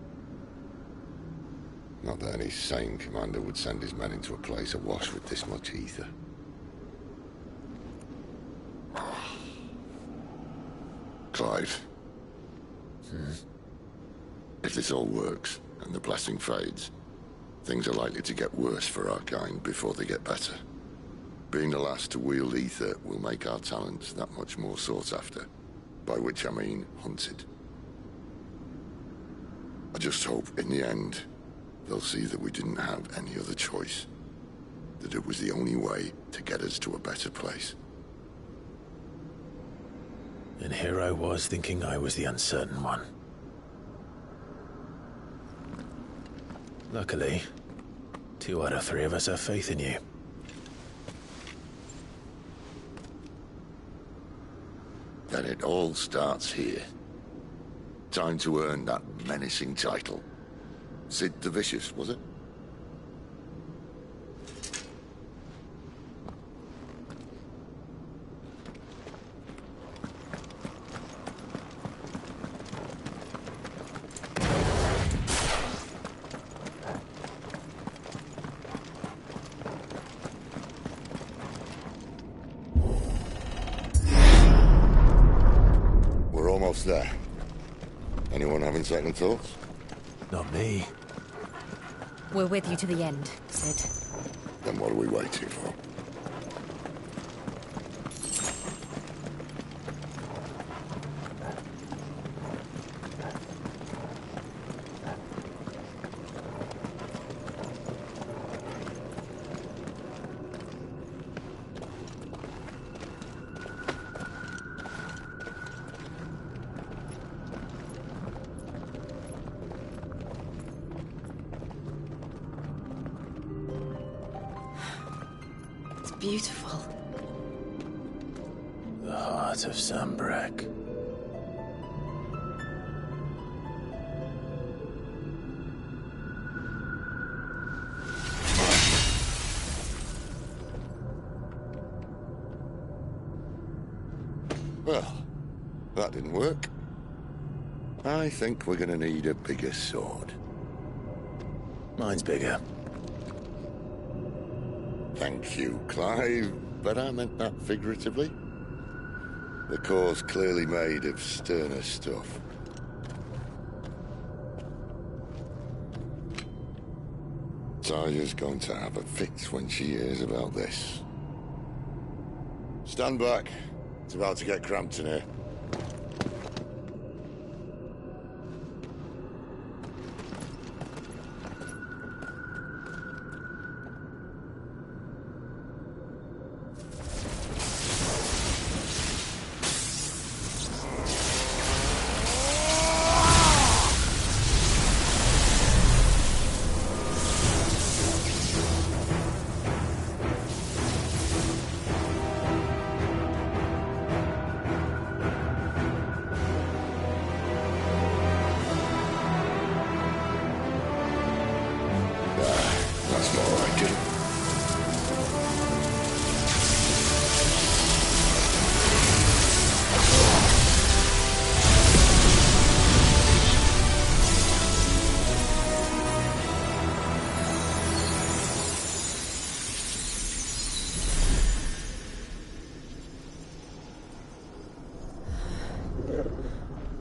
Not that any sane commander would send his men into a place awash with this much ether. Clive. If this all works, and the blessing fades, things are likely to get worse for our kind before they get better. Being the last to wield ether will make our talents that much more sought after, by which I mean hunted. I just hope, in the end, they'll see that we didn't have any other choice. That it was the only way to get us to a better place. And here I was thinking I was the uncertain one. Luckily, 2 out of 3 of us have faith in you. Then it all starts here. Time to earn that menacing title. Sid the Vicious, was it? We're almost there. Anyone having second thoughts? Not me. We're with you to the end, Sid. Then what are we waiting for? Beautiful. The heart of Sambrek. Well, that didn't work. I think we're gonna need a bigger sword. Mine's bigger. Thank you, Clive, but I meant that figuratively. The core's clearly made of sterner stuff. Taya's going to have a fit when she hears about this. Stand back. It's about to get cramped in here. That's more like it.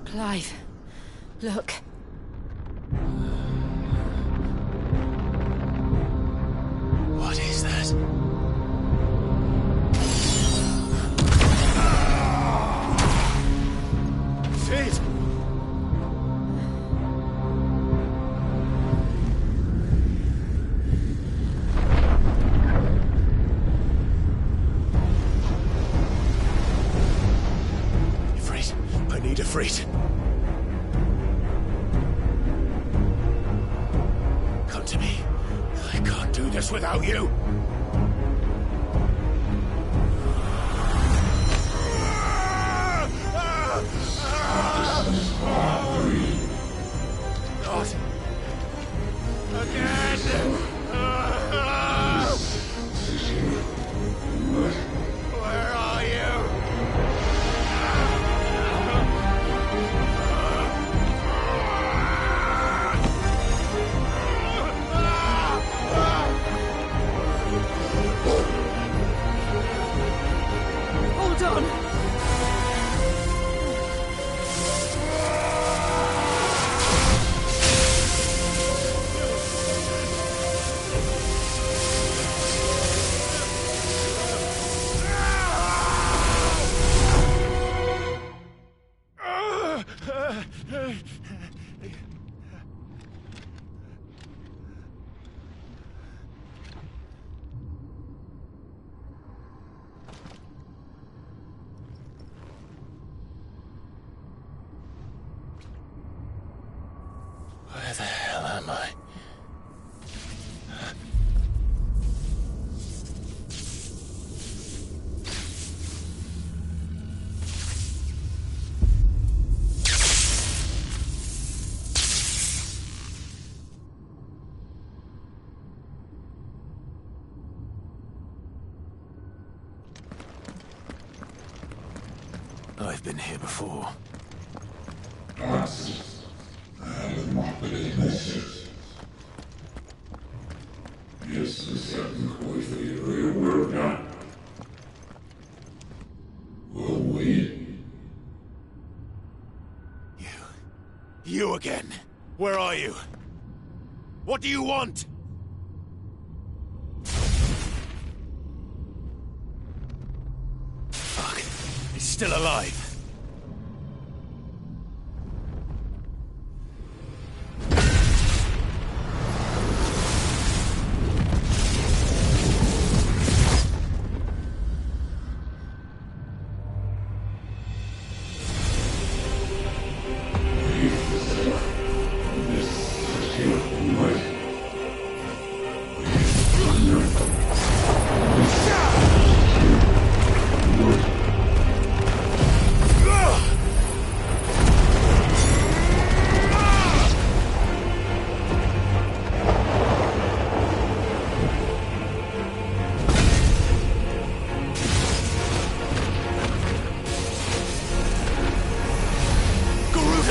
Clive, look. What is that? Sid! Ifrit, I need Ifrit. Come to me. I can't do this without you. Not again. I've been here before. You again. Where are you? What do you want? Fuck. He's still alive.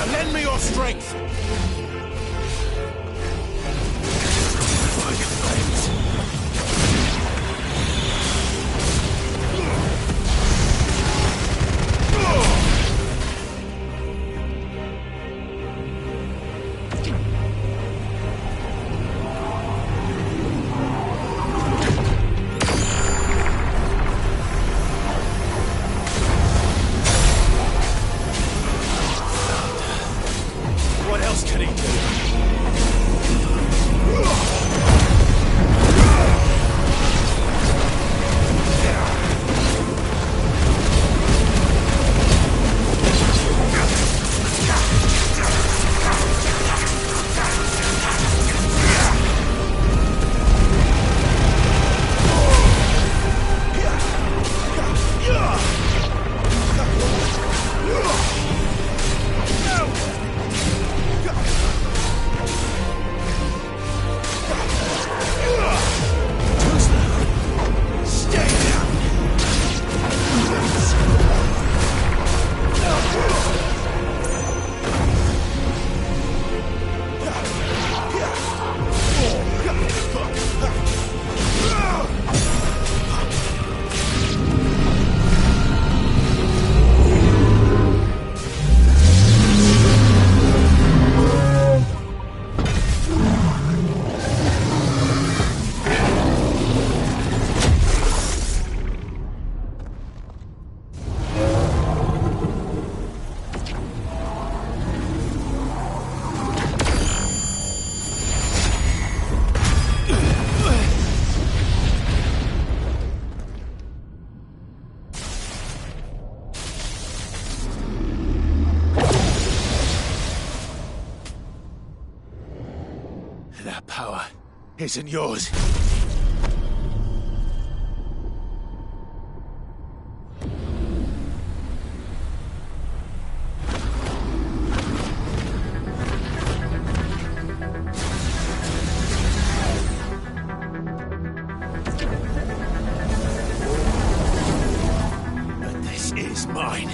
Lend me your strength! What else can he do? That power isn't yours. But this is mine.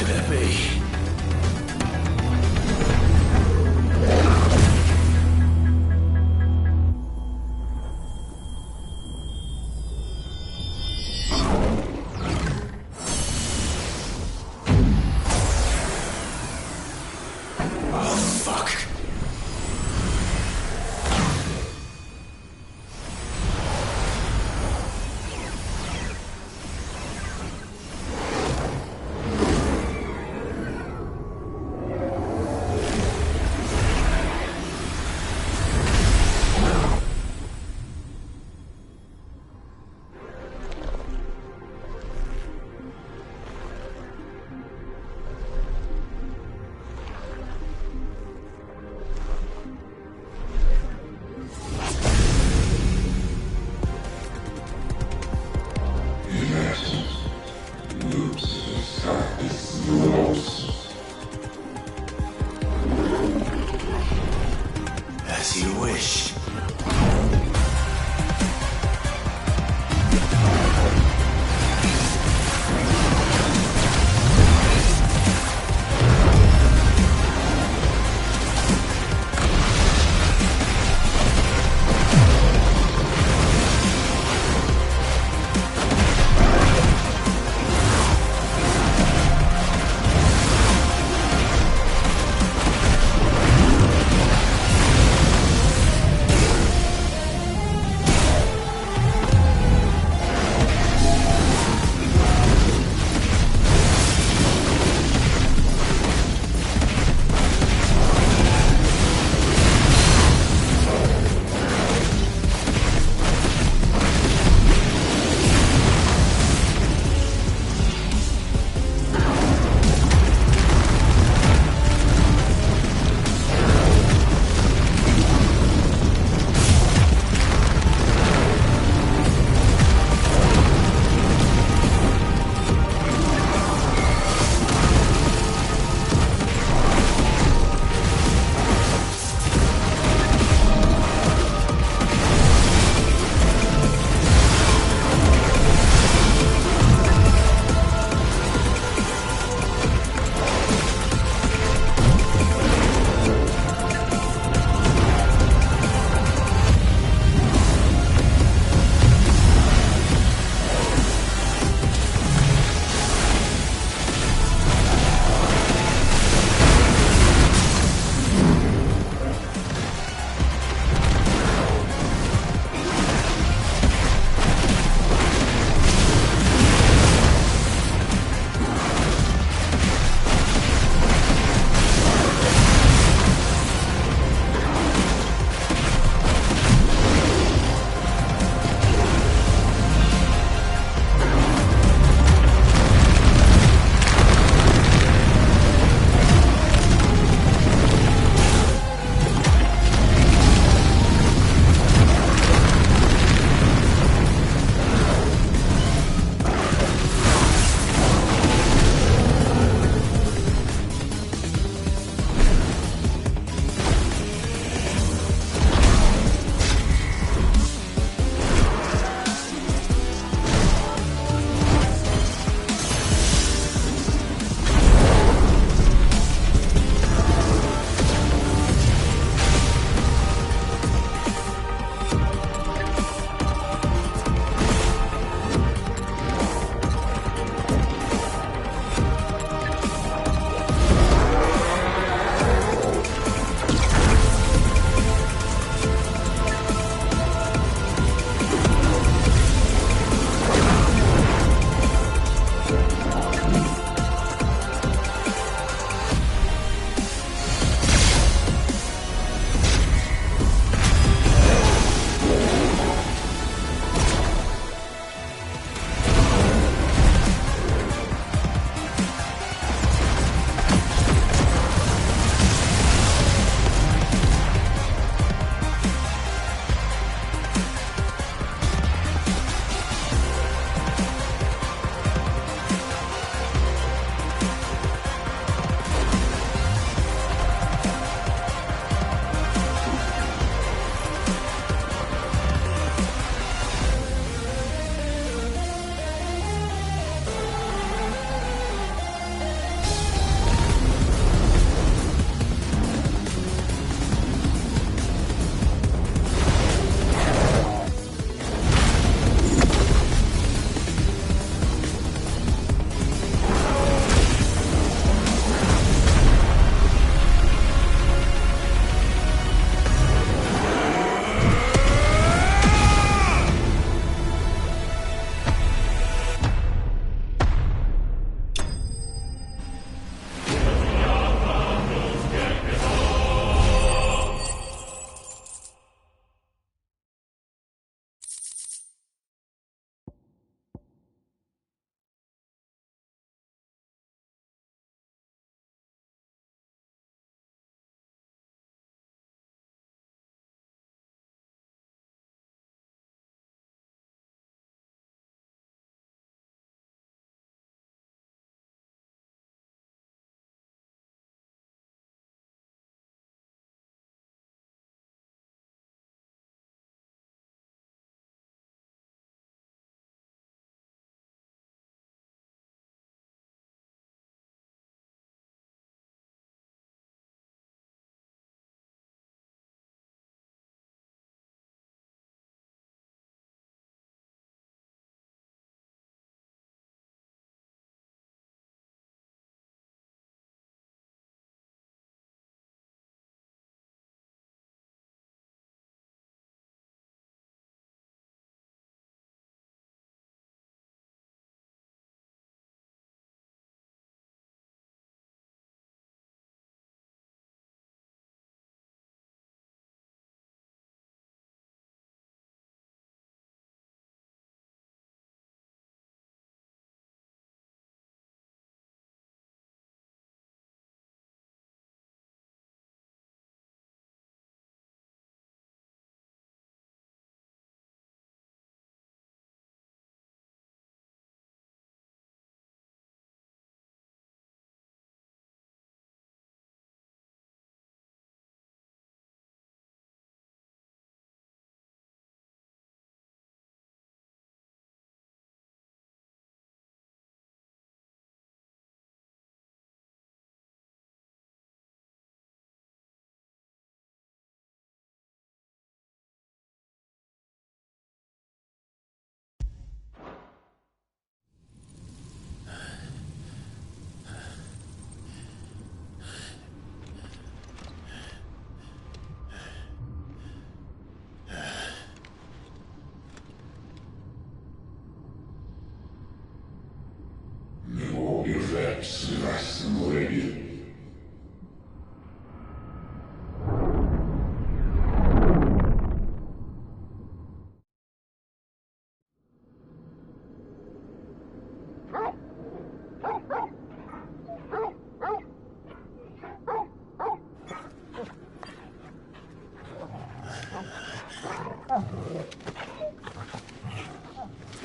could it be?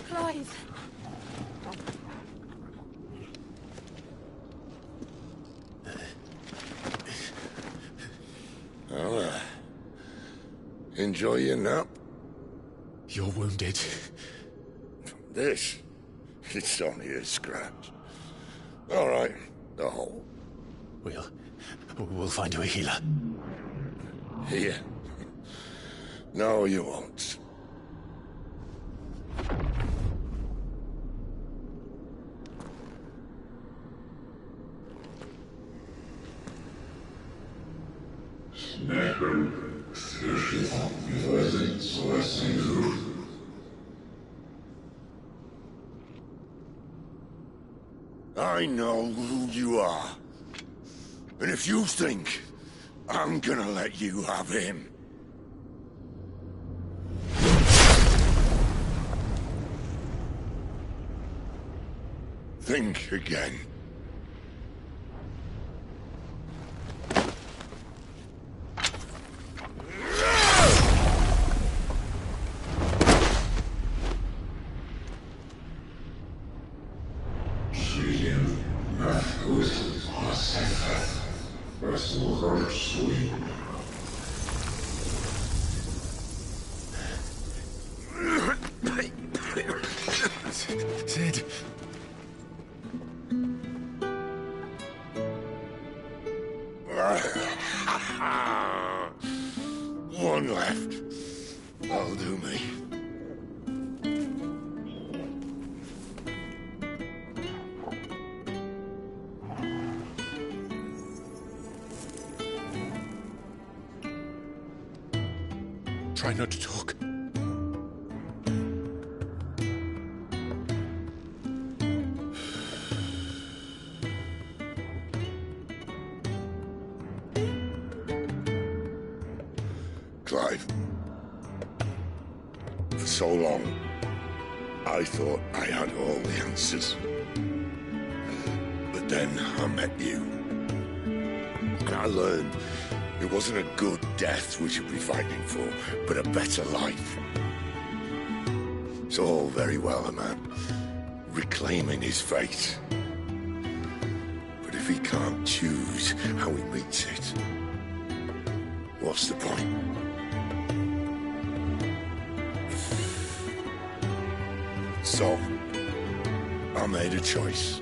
Clive. Well, enjoy your nap. You're wounded. This? It's only a scratch. All right, the hole. We'll find you a healer. Here? No, you won't. I know who you are. And if you think I'm gonna let you have him... think again. Sid. One left. That'll do me. Try not to talk. Clive. For so long, I thought I had all the answers. But then I met you. And I learned it wasn't a good death we should be fighting for, but a better life. It's all very well, a man reclaiming his fate. But if he can't choose how he meets it, what's the point? So, I made a choice.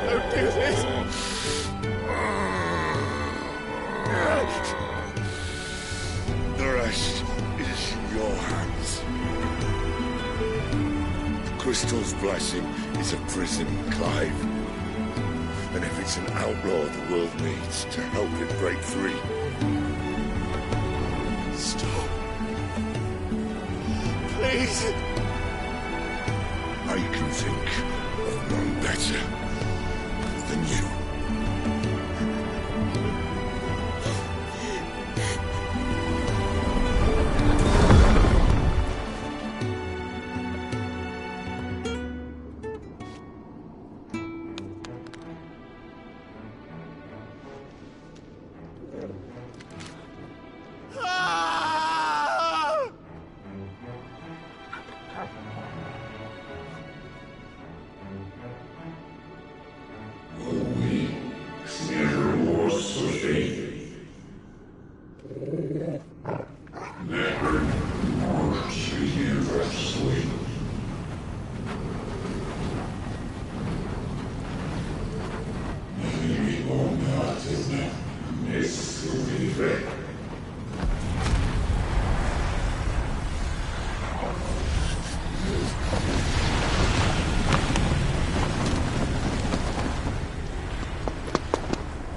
Don't do this! The rest is in your hands. The crystal's blessing is a prison, Clive. And if it's an outlaw the world needs to help it break free... Stop. Please! I can think of none better than you.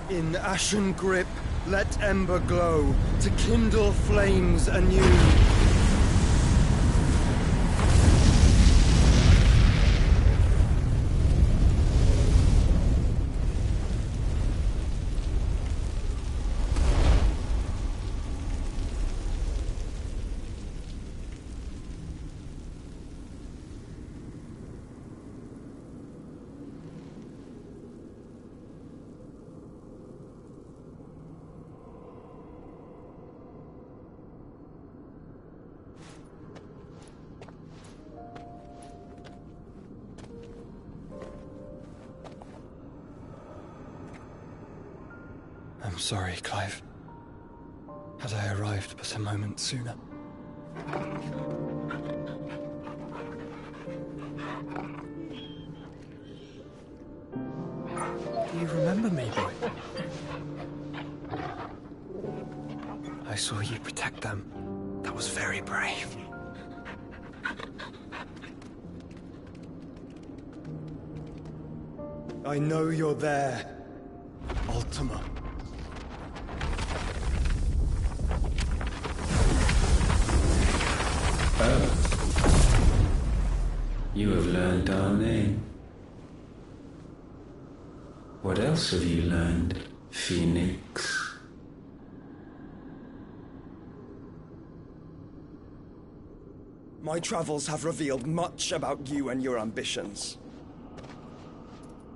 In ashen grip, let ember glow, to kindle flames anew. I'm sorry, Clive. Had I arrived but a moment sooner. Do you remember me, boy? I saw you protect them. That was very brave. I know you're there, Ultima. You have learned our name. What else have you learned, Phoenix? My travels have revealed much about you and your ambitions.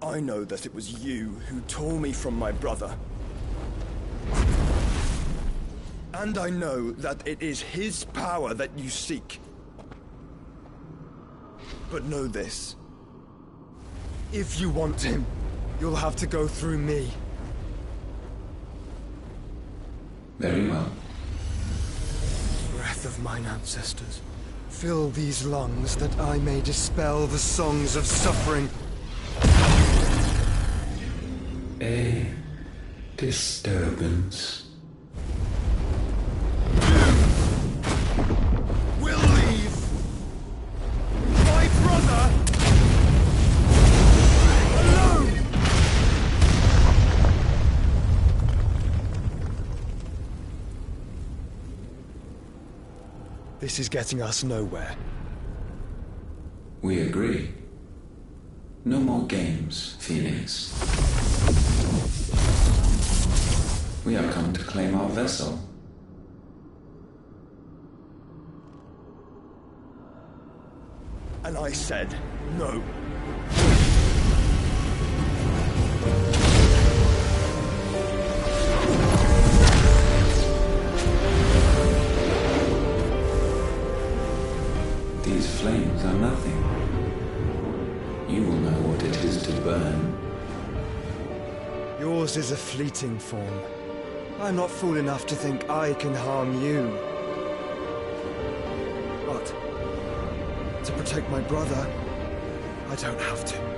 I know that it was you who tore me from my brother. And I know that it is his power that you seek. But know this. If you want him, you'll have to go through me. Very well. Breath of mine ancestors, fill these lungs that I may dispel the songs of suffering. A disturbance. We'll leave. My brother alone. This is getting us nowhere. We agree. No more games, Phoenix. We have come to claim our vessel. And I said no. These flames are nothing. You will know what it is to burn. Yours is a fleeting form. I'm not fool enough to think I can harm you. But to protect my brother, I don't have to.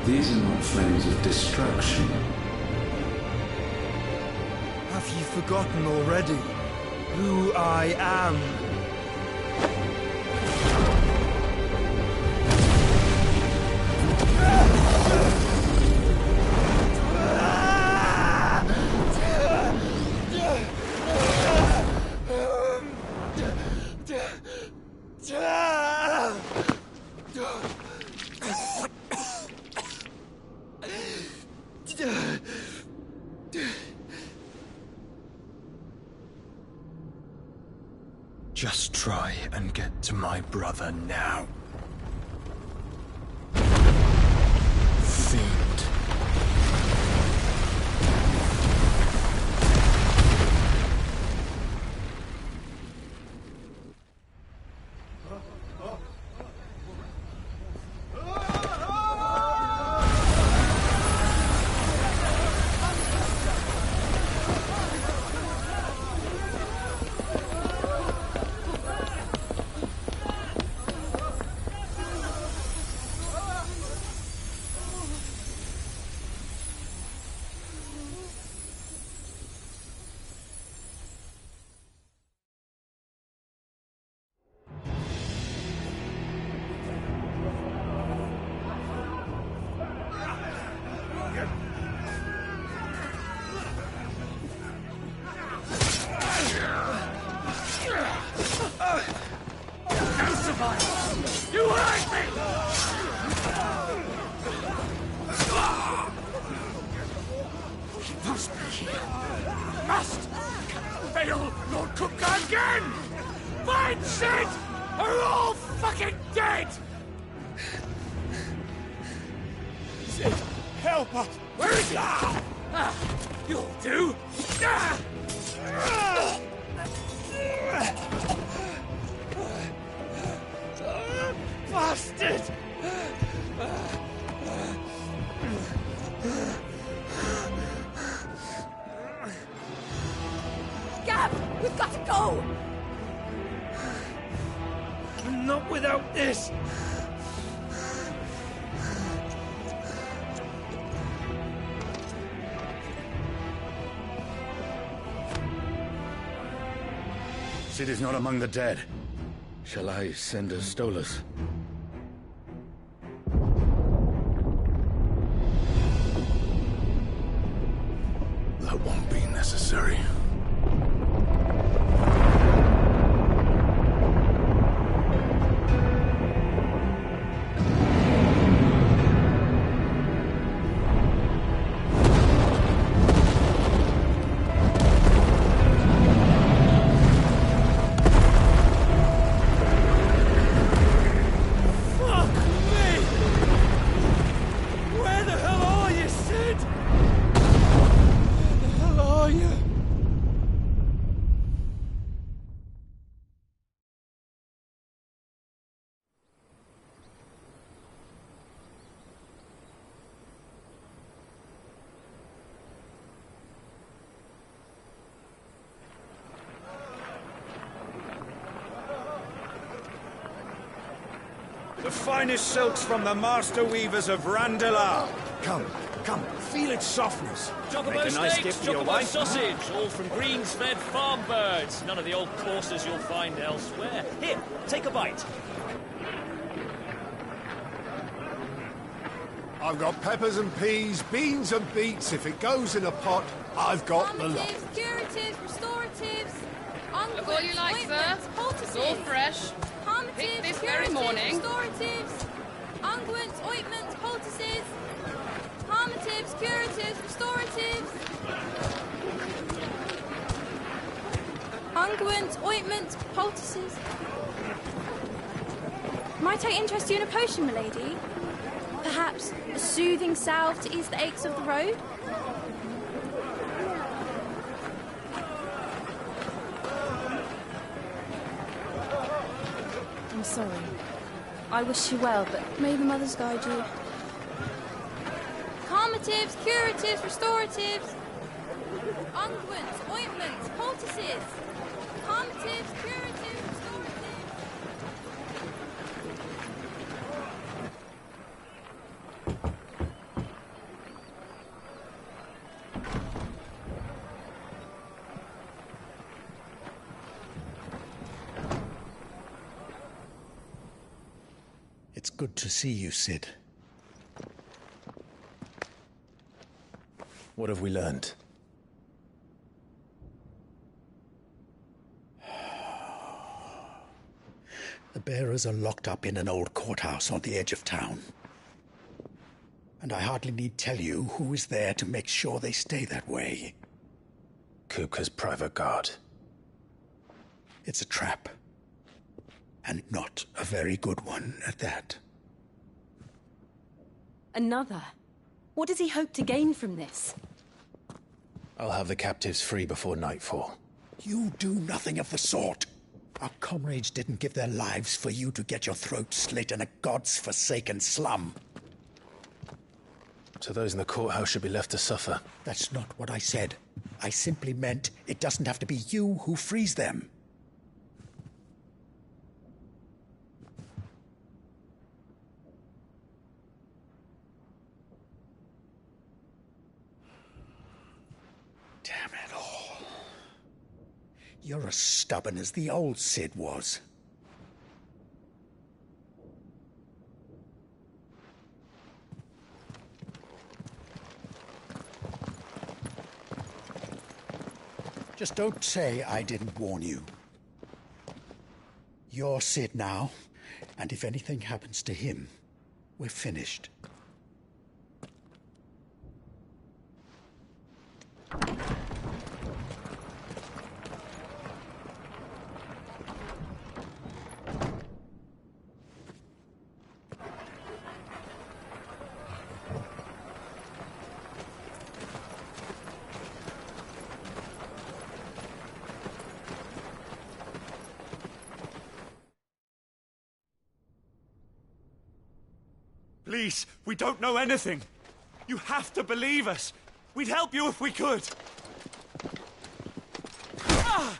These are not flames of destruction. Have you forgotten already who I am? Just try and get to my brother now. Fiend. cook again! Find Sid! Or we're all fucking dead! Sid, help us! Where is he? You'll do! Bastard! Gab, we've got to go! Not without this! Sid is not among the dead. Shall I send a Stolas? That won't be necessary. The finest silks from the master weavers of Randalar. Come, feel its softness. Chocobo Make a nice steaks, gift for your chocobo wife. sausage, all from greens-fed farm birds. None of the old courses you'll find elsewhere. Here, take a bite. I've got peppers and peas, beans and beets. If it goes in a pot, I've got the lot. Curatives, restoratives, Look all you like, sir. It's all fresh. Picked this very morning. Restoratives, unguents, ointments, poultices, harmatives, curatives, restoratives, unguents, ointments, poultices. Might I interest you in a potion, milady? Perhaps a soothing salve to ease the aches of the road? I'm sorry. I wish you well, but may the mothers guide you. Calmatives, curatives, restoratives, unguents, ointments, poultices. Calmatives, curatives, restoratives. It's good to see you, Sid. What have we learned? The bearers are locked up in an old courthouse on the edge of town. And I hardly need tell you who is there to make sure they stay that way. Kupka's private guard. It's a trap. And not a very good one at that. Another? What does he hope to gain from this? I'll have the captives free before nightfall. You do nothing of the sort. Our comrades didn't give their lives for you to get your throat slit in a god's forsaken slum. So those in the courthouse should be left to suffer. That's not what I said. I simply meant it doesn't have to be you who frees them. Damn it all. You're as stubborn as the old Sid was. Just don't say I didn't warn you. You're Sid now, and if anything happens to him, we're finished. Please, we don't know anything. You have to believe us. We'd help you if we could. Ah!